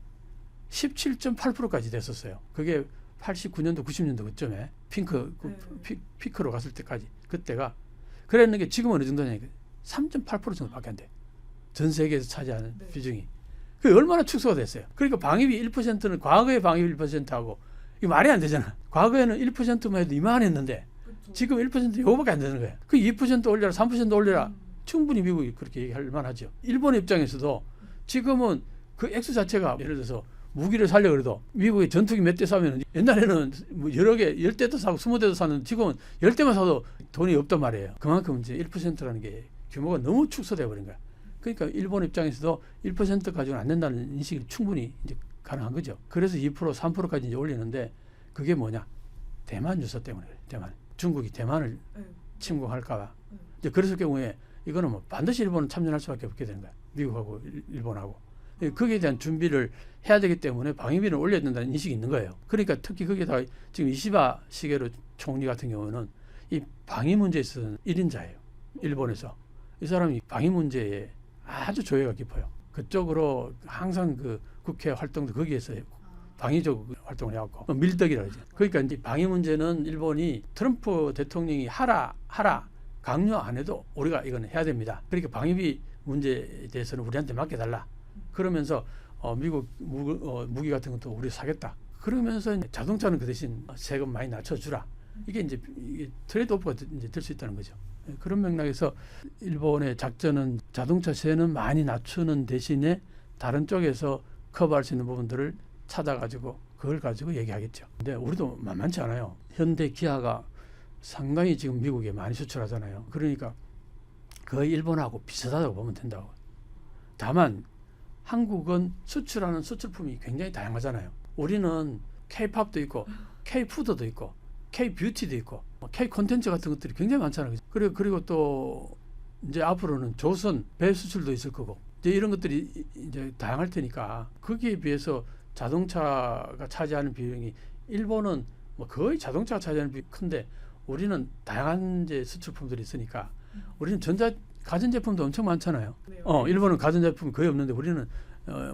17.8%까지 됐었어요. 그게 89년도 90년도 그쯤에 피크로 갔을 때까지 그때가 그랬는 게 지금은 어느 정도냐니까 3.8% 정도밖에 안 돼. 전 세계에서 차지하는 비중이. 그게 얼마나 축소가 됐어요. 그러니까 방위비 1%는 과거의 방위비 1%하고 이게 말이 안 되잖아. 과거에는 1%만 해도 이만했는데 지금 1% 요거밖에 안 되는 거예요. 그 2% 올려라 3% 올려라 충분히 미국이 그렇게 얘기할 만하죠. 일본의 입장에서도 지금은 그 액수 자체가 예를 들어서 무기를 사려 그래도 미국의 전투기 몇 대 사면 옛날에는 뭐 여러 개 10대도 사고 20대도 사는 지금은 10대만 사도 돈이 없단 말이에요. 그만큼 이제 1%라는 게 규모가 너무 축소돼 버린 거야. 그러니까 일본 입장에서도 1% 가지고는 안 된다는 인식이 충분히 이제 가능한 거죠. 그래서 2% 3%까지 이제 올리는데 그게 뭐냐? 대만 유서 때문에 그래요. 대만. 중국이 대만을 침공할까 봐. 이제 그랬을 경우에 이거는 뭐 반드시 일본은 참전할 수밖에 없게 되는 거야. 미국하고 일본하고. 거기에 대한 준비를 해야 되기 때문에 방위비를 올려야 된다는 인식이 있는 거예요. 그러니까 특히 거기에다가 지금 이시바 시게루 총리 같은 경우는 이 방위 문제에 있어서는 1인자예요. 일본에서. 이 사람이 방위 문제에 아주 조예가 깊어요. 그쪽으로 항상 그 국회 활동도 거기에서 방위적 활동을 해왔고 밀덕이라고 하죠. 그러니까 이제 방위 문제는 일본이 트럼프 대통령이 하라 강요 안 해도 우리가 이건 해야 됩니다. 그러니까 방위비 문제에 대해서는 우리한테 맡겨달라. 그러면서 미국 무기 같은 것도 우리 사겠다. 그러면서 자동차는 그 대신 세금 많이 낮춰주라. 이게 이제 트레이드오프가 이제 될 수 있다는 거죠. 그런 맥락에서 일본의 작전은 자동차세는 많이 낮추는 대신에 다른 쪽에서 커버할 수 있는 부분들을 찾아가지고 그걸 가지고 얘기하겠죠. 근데 우리도 만만치 않아요. 현대 기아가 상당히 지금 미국에 많이 수출하잖아요. 그러니까 거의 일본하고 비슷하다고 보면 된다고. 다만 한국은 수출하는 수출품이 굉장히 다양하잖아요. 우리는 K-팝도 있고 K-푸드도 있고 K-뷰티도 있고 K-콘텐츠 같은 것들이 굉장히 많잖아요. 그리고 또 이제 앞으로는 조선 배 수출도 있을 거고 이제 이런 것들이 이제 다양할 테니까 거기에 비해서 자동차가 차지하는 비용이 일본은 뭐 거의 자동차가 차지하는 비용이 큰데 우리는 다양한 이제 수출품들이 있으니까 우리는 가전제품도 엄청 많잖아요. 일본은 가전제품이 거의 없는데 우리는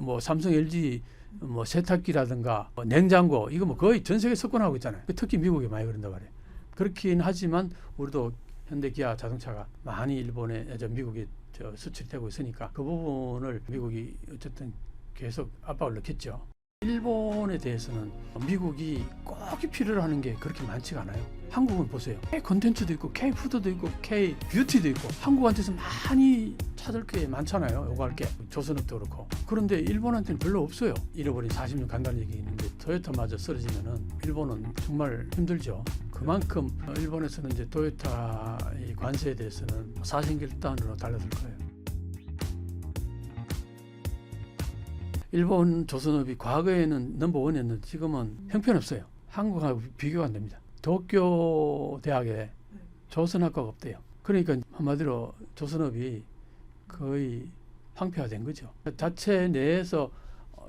뭐 삼성, LG 뭐 세탁기라든가 뭐 냉장고 이거 뭐 거의 전 세계 석권하고 있잖아요. 특히 미국에 많이 그런단 말이에요. 그렇긴 하지만 우리도 현대 기아 자동차가 많이 미국에 수출이 되고 있으니까 그 부분을 미국이 어쨌든 계속 압박을 넣겠죠. 일본에 대해서는 미국이 꼭 필요로 하는 게 그렇게 많지가 않아요. 한국은 보세요. K-콘텐츠도 있고 K-푸드도 있고 K-뷰티도 있고 한국한테서 많이 찾을 게 많잖아요. 요구할 게. 조선업도 그렇고. 그런데 일본한테는 별로 없어요. 잃어버린 40년 간다는 얘기 있는데 토요타마저 쓰러지면은 일본은 정말 힘들죠. 그만큼 일본에서는 이제 토요타의 관세에 대해서는 사생결단으로 달려들 거예요. 일본 조선업이 과거에는 넘버원이었는데 지금은 형편없어요. 한국하고 비교가 안 됩니다. 도쿄 대학에 조선학과가 없대요. 그러니까 한마디로 조선업이 거의 황폐화된 거죠. 자체 내에서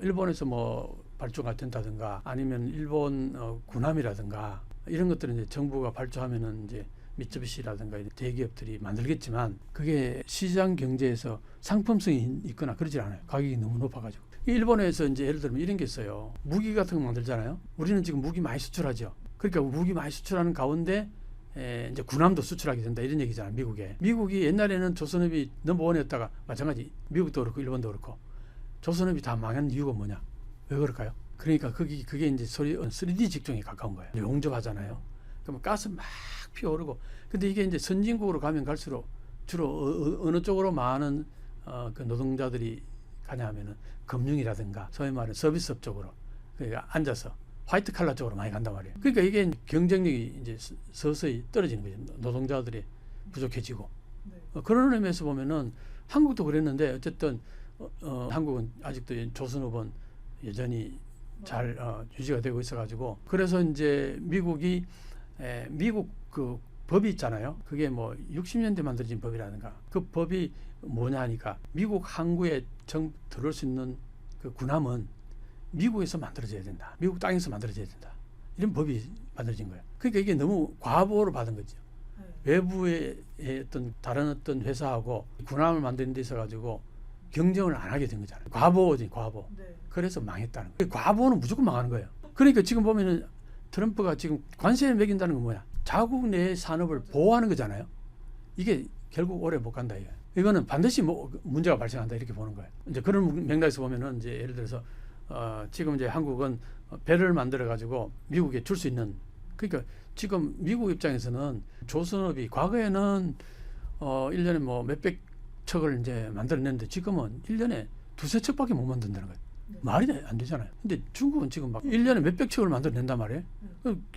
일본에서 뭐 발주가 된다든가 아니면 일본 군함이라든가 이런 것들은 이제 정부가 발주하면은 이제 미쯔비시라든가 대기업들이 만들겠지만 그게 시장 경제에서 상품성이 있거나 그러지 않아요. 가격이 너무 높아가지고. 일본에서 이제 예를 들면 이런 게 있어요. 무기 같은 거 만들잖아요. 우리는 지금 무기 많이 수출하죠. 그러니까 무기 많이 수출하는 가운데 이제 군함도 수출하게 된다 이런 얘기잖아요. 미국이 옛날에는 조선업이 넘버원이었다가 마찬가지 미국도 그렇고 일본도 그렇고 조선업이 다 망한 이유가 뭐냐? 왜 그럴까요? 그러니까 그게 이제 3D 직종에 가까운 거예요. 용접하잖아요. 그러면 가스 막 피어오르고 근데 이게 이제 선진국으로 가면 갈수록 주로 어느 쪽으로 많은 그 노동자들이 가냐 하면은 금융이라든가 소위 말하는 서비스업 쪽으로 그러니까 앉아서 화이트 칼라 쪽으로 많이 간단 말이에요. 그러니까 이게 경쟁력이 이제 서서히 떨어지는 거죠. 노동자들이 부족해지고 그런 의미에서 보면은 한국도 그랬는데 어쨌든 한국은 아직도 조선업은 여전히 잘 유지가 되고 있어가지고 그래서 이제 미국이 미국 그 법이 있잖아요. 그게 뭐 60년대 만들어진 법이라든가 그 법이 뭐냐 하니까 미국 항구에 들어올 수 있는 그 군함은 미국에서 만들어져야 된다. 미국 땅에서 만들어져야 된다. 이런 법이 만들어진 거예요. 그러니까 이게 너무 과보로 받은 거죠. 외부의 어떤 다른 어떤 회사하고 군함을 만드는 데 있어가지고 경쟁을 안 하게 된 거잖아요. 과보지 과보. 네. 그래서 망했다는 거예요. 과보는 무조건 망하는 거예요. 그러니까 지금 보면은 트럼프가 지금 관세를 매긴다는 건 뭐야? 자국 내 산업을 보호하는 거잖아요. 이게 결국 오래 못 간다 이거예요. 이거는 반드시 뭐 문제가 발생한다 이렇게 보는 거예요. 이제 그런 맥락에서 보면은 이제 예를 들어서 지금 이제 한국은 배를 만들어 가지고 미국에 줄 수 있는 그러니까 지금 미국 입장에서는 조선업이 과거에는 1년에 뭐 몇백 척을 이제 만들어냈는데 지금은 1년에 두세 척밖에 못 만든다는 거예요. 네. 말이 안 되잖아요. 근데 중국은 지금 막 1년에 몇백 척을 만들어낸단 말이에요.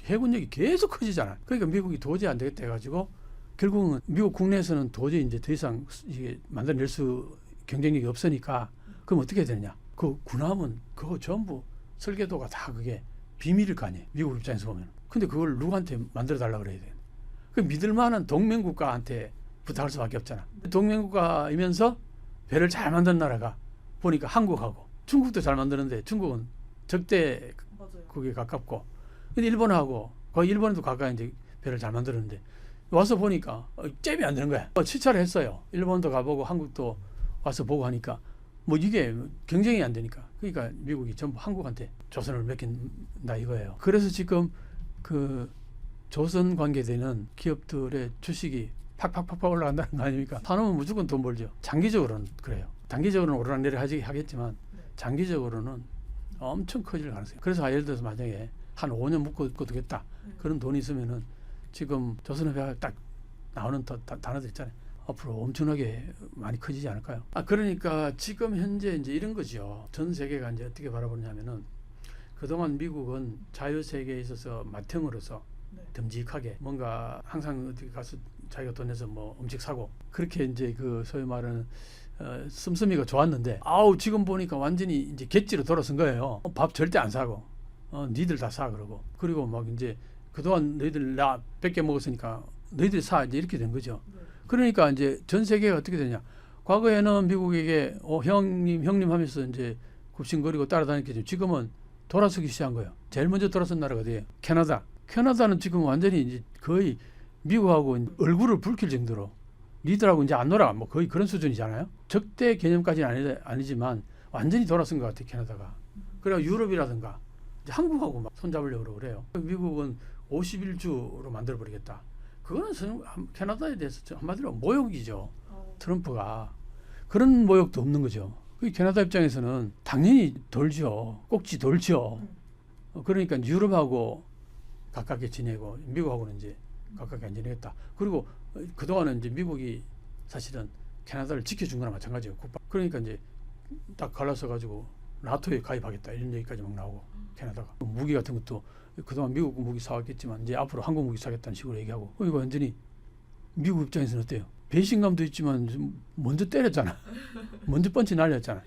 해군력이 계속 커지잖아요. 그러니까 미국이 도저히 안 되겠다 해가지고 결국은 미국 국내에서는 도저히 이제 더 이상 이게 만들어낼 수 경쟁력이 없으니까 그럼 어떻게 해야 되느냐. 그 군함은 그거 전부 설계도가 다 그게 비밀일 거 아니에요. 미국 입장에서 보면. 근데 그걸 누구한테 만들어 달라고 그래야 돼요. 그 믿을 만한 동맹국가한테 부탁할 수밖에 없잖아. 동맹국가이면서 배를 잘 만드는 나라가 보니까 한국하고 중국도 잘 만드는데 중국은 적대 맞아요. 그게 가깝고 근데 일본하고 거의 일본에도 가까이 이제 배를 잘 만드는데 와서 보니까 잽이 안 되는 거야. 시찰을 했어요. 일본도 가보고 한국도 와서 보고 하니까 뭐 이게 경쟁이 안 되니까 그러니까 미국이 전부 한국한테 조선을 맡긴다 이거예요. 그래서 지금 그 조선 관계되는 기업들의 주식이 팍팍팍팍 올라간다는 거 아닙니까? 산업은 무조건 돈 벌죠. 장기적으로는 그래요. 단기적으로는 오르락내리락 하겠지만 장기적으로는 엄청 커질 가능성이. 그래서 예를 들어서 만약에 한 5년 묶어 두겠다. 그런 돈이 있으면은 지금 조선업에 딱 나오는 단어들 있잖아요. 앞으로 엄청나게 많이 커지지 않을까요? 그러니까 지금 현재 이제 이런 거죠. 전 세계가 이제 어떻게 바라보냐면은 그동안 미국은 자유세계에 있어서 맏형으로서 듬직하게 뭔가 항상 어디 가서 자기가 돈 내서 뭐 음식 사고 그렇게 이제 그 소위 말하는 씀씀이가 좋았는데 지금 보니까 완전히 이제 갯지로 돌아선 거예요. 밥 절대 안 사고 니들 다 사 그러고 그리고 막 이제 그동안 너희들 나 100개 먹었으니까 너희들 사 이제 이렇게 된 거죠. 그러니까 이제 전 세계가 어떻게 되냐. 과거에는 미국에게 형님 하면서 이제 굽신거리고 따라다녔겠죠. 지금은 돌아서기 시작한 거예요. 제일 먼저 돌아선 나라가 어디예요? 캐나다. 캐나다는 지금 완전히 이제 거의 미국하고 얼굴을 붉힐 정도로 니들하고 이제 안 놀아 뭐 거의 그런 수준이잖아요. 적대 개념까지는 아니지만 완전히 돌아선 것 같아요. 캐나다가. 그리고 유럽이라든가 이제 한국하고 막 손잡으려고 그래요. 미국은 51주로 만들어버리겠다. 그거는 캐나다에 대해서 한마디로 모욕이죠. 트럼프가. 그런 모욕도 없는 거죠. 캐나다 입장에서는 당연히 돌죠. 꼭지 돌죠. 그러니까 유럽하고 가깝게 지내고 미국하고는 이제 가깝게 안 지내겠다. 그리고 그동안은 이제 미국이 사실은 캐나다를 지켜준 거나 마찬가지예요. 그러니까 이제 딱 갈라서 가지고 나토에 가입하겠다 이런 얘기까지 막 나오고 캐나다가 무기 같은 것도 그동안 미국 무기 사왔겠지만 이제 앞으로 한국 무기 사겠다는 식으로 얘기하고 이거 완전히 미국 입장에서는 어때요? 배신감도 있지만 먼저 때렸잖아. 먼저 펀치 날렸잖아.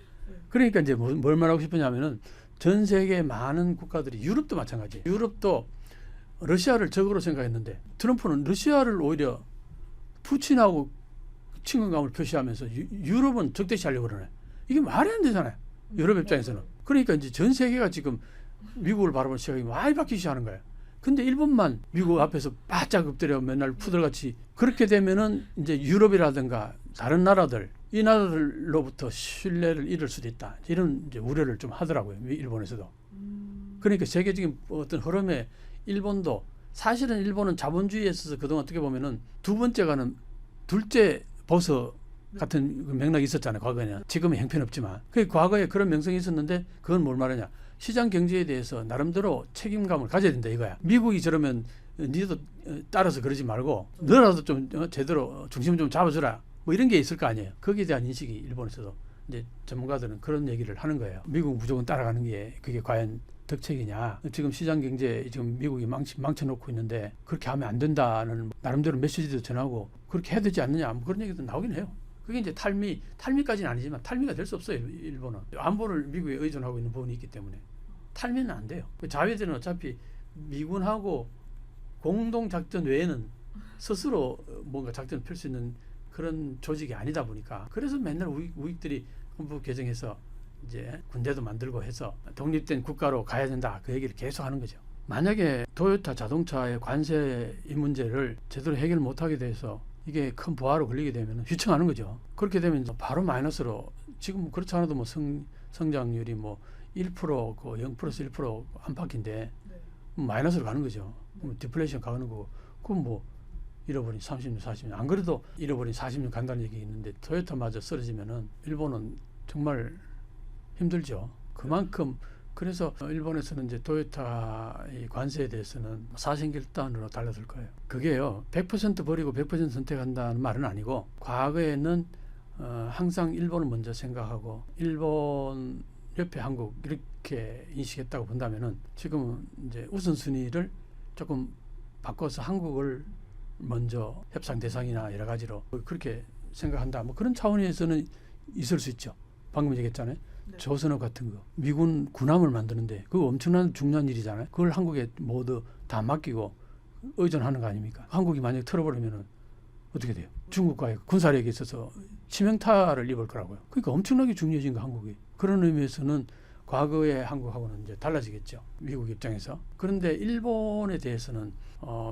그러니까 이제 뭘 말하고 싶으냐면은 전 세계 많은 국가들이 유럽도 마찬가지예요. 유럽도 러시아를 적으로 생각했는데 트럼프는 러시아를 오히려 푸틴하고 친근감을 표시하면서 유럽은 적대시하려고 그러네. 이게 말이 안 되잖아요. 유럽 입장에서는. 그러니까 이제 전 세계가 지금 미국을 바라보는 시각이 많이 바뀌기 시작하는 거예요. 근데 일본만 미국 앞에서 바짝 엎드려 맨날 푸들같이 그렇게 되면은 이제 유럽이라든가 다른 나라들 이 나라들로부터 신뢰를 잃을 수도 있다. 이런 이제 우려를 좀 하더라고요. 일본에서도. 그러니까 세계적인 어떤 흐름에 일본도 사실은 일본은 자본주의에 있어서 그동안 어떻게 보면은 두 번째가는 둘째 버섯 같은 그 맥락이 있었잖아요. 과거에는. 지금은 형편없지만. 그 과거에 그런 명성이 있었는데 그건 뭘 말하냐. 시장 경제에 대해서 나름대로 책임감을 가져야 된다 이거야. 미국이 저러면 니도 따라서 그러지 말고 너라도 좀 제대로 중심을 좀 잡아주라. 뭐 이런 게 있을 거 아니에요. 거기에 대한 인식이 일본에서도 이제 전문가들은 그런 얘기를 하는 거예요. 미국 무조건 따라가는 게 그게 과연 덕책이냐. 지금 시장 경제 지금 미국이 망쳐놓고 있는데 그렇게 하면 안 된다는 나름대로 메시지도 전하고 그렇게 해야 되지 않느냐. 뭐 그런 얘기도 나오긴 해요. 그게 이제 탈미까지는 아니지만 탈미가 될 수 없어요. 일본은 안보를 미국에 의존하고 있는 부분이 있기 때문에 탈면 안 돼요. 그 자위대는 어차피 미군하고 공동 작전 외에는 스스로 뭔가 작전을 펼 수 있는 그런 조직이 아니다 보니까 그래서 맨날 우익들이 헌법 개정해서 이제 군대도 만들고 해서 독립된 국가로 가야 된다 그 얘기를 계속 하는 거죠. 만약에 토요타 자동차의 관세 이 문제를 제대로 해결 못하게 돼서 이게 큰 부하로 걸리게 되면 휘청하는 거죠. 그렇게 되면 바로 마이너스로 지금 그렇지 않아도 뭐 성장률이 뭐 1%, 그 0%에서 1% 안팎인데 마이너스로 가는 거죠. 디플레이션 가는 거고 그럼 뭐 잃어버린 30년, 40년 안 그래도 잃어버린 40년 간다는 얘기 있는데 토요타마저 쓰러지면은 일본은 정말 힘들죠. 그만큼 그래서 일본에서는 이제 토요타 이 관세에 대해서는 사생결단으로 달라들 거예요. 그게요 100% 버리고 100% 선택한다는 말은 아니고 과거에는 항상 일본을 먼저 생각하고 일본 옆에 한국 이렇게 인식했다고 본다면은 지금은 이제 우선순위를 조금 바꿔서 한국을 먼저 협상 대상이나 여러 가지로 그렇게 생각한다. 뭐 그런 차원에서는 있을 수 있죠. 방금 얘기했잖아요. 네. 조선업 같은 거 미군 군함을 만드는데 그거 엄청난 중요한 일이잖아요. 그걸 한국에 모두 다 맡기고 의존하는 거 아닙니까? 한국이 만약에 털어버리면은 어떻게 돼요? 중국과의 군사력에 있어서 치명타를 입을 거라고요. 그러니까 엄청나게 중요해진 거 한국이. 그런 의미에서는 과거의 한국하고는 이제 달라지겠죠. 미국 입장에서. 그런데 일본에 대해서는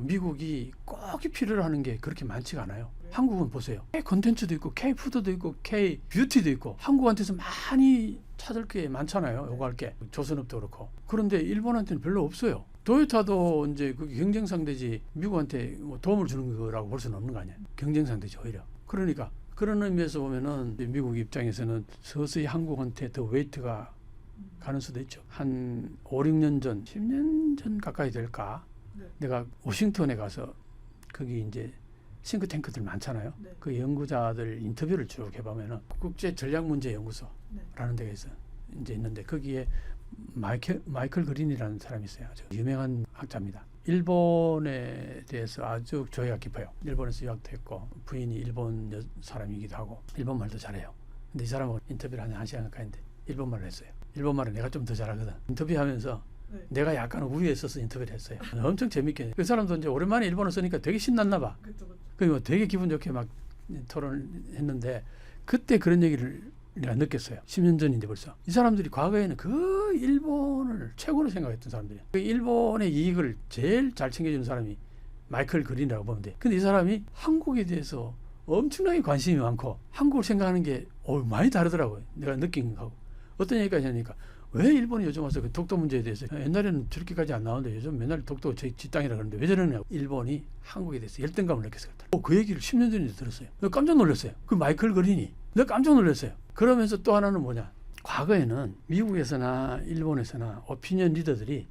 미국이 꼭 필요로 하는 게 그렇게 많지가 않아요. 한국은 보세요. K 콘텐츠도 있고 K 푸드도 있고 K 뷰티도 있고 한국한테서 많이 찾을 게 많잖아요. 요구할 게. 조선업도 그렇고. 그런데 일본한테는 별로 없어요. 토요타도 이제 그게 경쟁 상대지 미국한테 뭐 도움을 주는 거라고 볼 수는 없는 거 아니에요. 경쟁 상대지 오히려. 그러니까 그런 의미에서 보면은 미국 입장에서는 서서히 한국한테 더 웨이트가 가는 수도 있죠. 한 5, 6년 전, 10년 전 가까이 될까? 네. 내가 워싱턴에 가서 거기 이제 싱크탱크들 많잖아요. 네. 그 연구자들 인터뷰를 쭉 해보면은 국제 전략 문제 연구소라는 데가 있어 이제 있는데 거기에 마이클 그린이라는 사람이 있어요. 아주 유명한 학자입니다. 일본에 대해서 아주 조예가 깊어요. 일본에서 유학도 했고 부인이 일본 사람이기도 하고 일본말도 잘해요. 근데 이 사람은 인터뷰를 한 1시간 가까이 했는데 일본말을 했어요. 일본말을 내가 좀 더 잘하거든. 인터뷰하면서 네. 내가 약간 우위에 있어서 인터뷰를 했어요. 엄청 재밌게. 그 사람도 이제 오랜만에 일본어 쓰니까 되게 신났나 봐. 그쵸. 그리고 되게 기분 좋게 막 토론했는데 그때 그런 얘기를 내가 느꼈어요. 10년 전인데 벌써. 이 사람들이 과거에는 그 일본을 최고로 생각했던 사람들이에요. 그 일본의 이익을 제일 잘 챙겨주는 사람이 마이클 그린이라고 보면 돼. 근데 이 사람이 한국에 대해서 엄청나게 관심이 많고 한국을 생각하는 게 많이 다르더라고요. 내가 느낀 거하고. 어떤 얘기까지 하니까 왜 일본이 요즘 와서 그 독도 문제에 대해서 옛날에는 저렇게까지 안 나오는데 요즘 맨날 독도 지 땅이라 그러는데 왜 저러냐고 일본이 한국에 대해서 열등감을 느꼈어요. 그 얘기를 10년 전에 들었어요. 내가 깜짝 놀랐어요. 그 마이클 그린이. 내가 깜짝 놀랐어요. 그러면서 또 하나는 뭐냐. 과거에는 미국에서나 일본에서나 오피니언 리더들이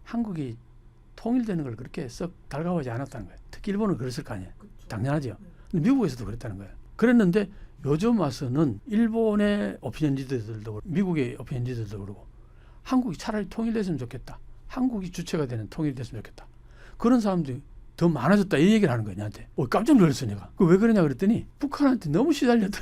한국이 통일되는 걸 그렇게 썩 달가워하지 않았다는 거예요. 특히 일본은 그랬을 거 아니에요. 그쵸. 당연하죠. 근데 미국에서도 그랬다는 거예요. 그랬는데 요즘 와서는 일본의 오피니언 리더들도 그렇고 미국의 오피니언 리더들도 그러고 한국이 차라리 통일됐으면 좋겠다. 한국이 주체가 되는 통일이 됐으면 좋겠다. 그런 사람들이 더 많아졌다. 이 얘기를 하는 거예요. 나한테. 깜짝 놀랐어 내가. 왜 그러냐 그랬더니 북한한테 너무 시달렸다.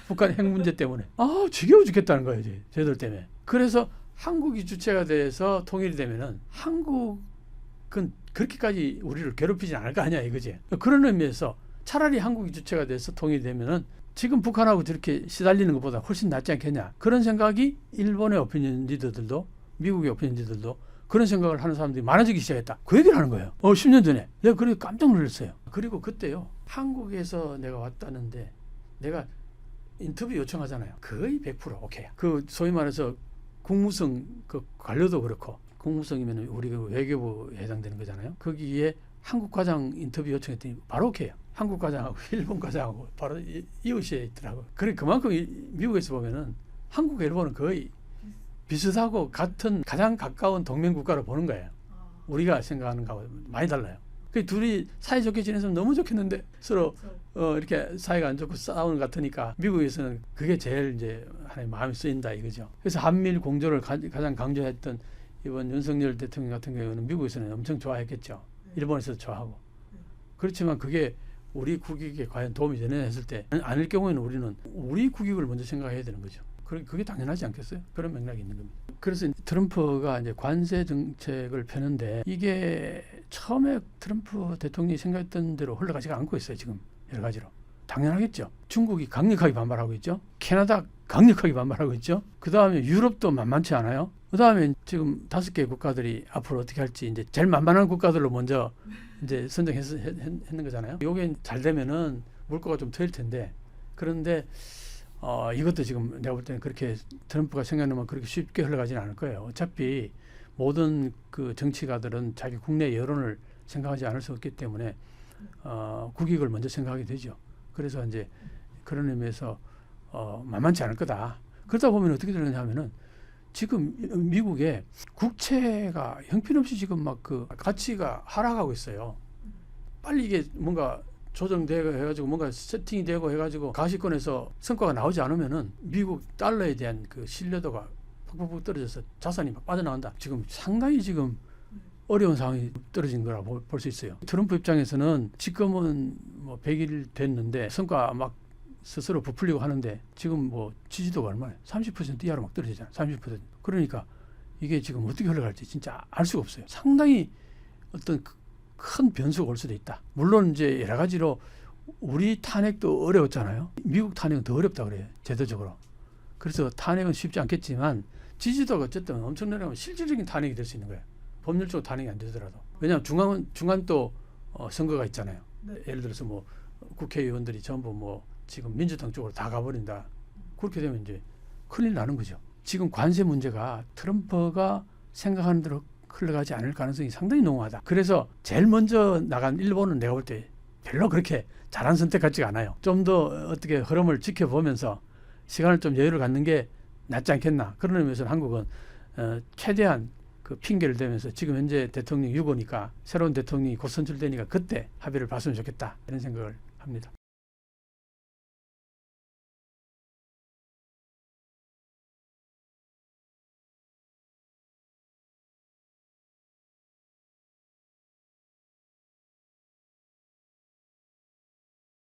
북한 핵 문제 때문에. 지겨워 죽겠다는 거예요. 이제 쟤들 때문에. 그래서 한국이 주체가 돼서 통일이 되면은 한국은 그렇게까지 우리를 괴롭히지 않을 거 아니야 이거지. 그런 의미에서 차라리 한국이 주체가 돼서 통일이 되면은 지금 북한하고 저렇게 시달리는 것보다 훨씬 낫지 않겠냐. 그런 생각이 일본의 오피니언 리더들도 미국의 오피니언 리더들도 그런 생각을 하는 사람들이 많아지기 시작했다. 그 얘기를 하는 거예요. 10년 전에. 내가 그래서 깜짝 놀랐어요. 그리고 그때요. 한국에서 내가 왔다는데 내가 인터뷰 요청하잖아요. 거의 100% 오케이야. 그 소위 말해서 국무성 그 관료도 그렇고 국무성이면 우리 그 외교부에 해당되는 거잖아요. 거기에 한국 과장 인터뷰 요청했더니 바로 오케이야. 한국 과장하고 일본 과장하고 바로 이웃에 있더라고. 그래 그만큼 미국에서 보면은 한국과 일본은 거의 비슷하고 같은 가장 가까운 동맹 국가로 보는 거예요. 우리가 생각하는 거하고 많이 달라요. 그 둘이 사이좋게 지내서 너무 좋겠는데 서로 이렇게 사이가 안 좋고 싸우는 것 같으니까 미국에서는 그게 제일 이제 하나의 마음이 쓰인다 이거죠. 그래서 한미일 공조를 가장 강조했던 이번 윤석열 대통령 같은 경우는 미국에서는 엄청 좋아했겠죠. 일본에서도 좋아하고. 그렇지만 그게 우리 국익에 과연 도움이 되느냐 했을 때 아닐 경우에는 우리는 우리 국익을 먼저 생각해야 되는 거죠. 그게 당연하지 않겠어요? 그런 맥락이 있는 겁니다. 그래서 트럼프가 이제 관세 정책을 펴는데 이게 처음에 트럼프 대통령이 생각했던 대로 흘러가지가 않고 있어요. 지금 여러 가지로. 당연하겠죠. 중국이 강력하게 반발하고 있죠. 캐나다 강력하게 반발하고 있죠. 그 다음에 유럽도 만만치 않아요. 그 다음에 지금 5개 국가들이 앞으로 어떻게 할지 이제 제일 만만한 국가들로 먼저 이제 선정했는 거잖아요. 이게 잘 되면은 물꼬가 좀 트일 텐데 그런데 이것도 지금 내가 볼 때는 그렇게 트럼프가 생각하면 그렇게 쉽게 흘러가지는 않을 거예요. 어차피 모든 그 정치가들은 자기 국내 여론을 생각하지 않을 수 없기 때문에 국익을 먼저 생각하게 되죠. 그래서 이제 그런 의미에서 만만치 않을 거다. 그러다 보면 어떻게 되느냐 하면은 지금 미국의 국채가 형편없이 지금 막 그 가치가 하락하고 있어요. 빨리 이게 뭔가 조정되고 해가지고 뭔가 세팅이 되고 해가지고 가시권에서 성과가 나오지 않으면은 미국 달러에 대한 그 신뢰도가 푹푹 떨어져서 자산이 막 빠져나간다. 지금 상당히 지금 어려운 상황이 떨어진 거라고 볼 수 있어요. 트럼프 입장에서는 지금은 뭐 100일 됐는데 성과 막 스스로 부풀리고 하는데 지금 뭐 지지도가 얼마예요? 30% 이하로 막 떨어지잖아요. 30%. 그러니까 이게 지금 어떻게 흘러갈지 진짜 알 수가 없어요. 상당히 어떤 큰 변수가 올 수도 있다. 물론 이제 여러 가지로 우리 탄핵도 어려웠잖아요. 미국 탄핵은 더 어렵다 그래요. 제도적으로. 그래서 탄핵은 쉽지 않겠지만 지지도가 어쨌든 엄청나게 실질적인 탄핵이 될 수 있는 거예요. 법률적으로 탄핵이 안 되더라도. 왜냐하면 중간 또 선거가 있잖아요. 네. 예를 들어서 뭐 국회의원들이 전부 뭐 지금 민주당 쪽으로 다 가버린다. 그렇게 되면 이제 큰일 나는 거죠. 지금 관세 문제가 트럼프가 생각하는 대로 흘러가지 않을 가능성이 상당히 농후하다. 그래서 제일 먼저 나간 일본은 내가 볼 때 별로 그렇게 잘한 선택 같지가 않아요. 좀 더 어떻게 흐름을 지켜보면서 시간을 좀 여유를 갖는 게 낫지 않겠나. 그런 의미에서 한국은 최대한 그 핑계를 대면서 지금 현재 대통령 유고니까 새로운 대통령이 곧 선출되니까 그때 합의를 봤으면 좋겠다. 이런 생각을 합니다.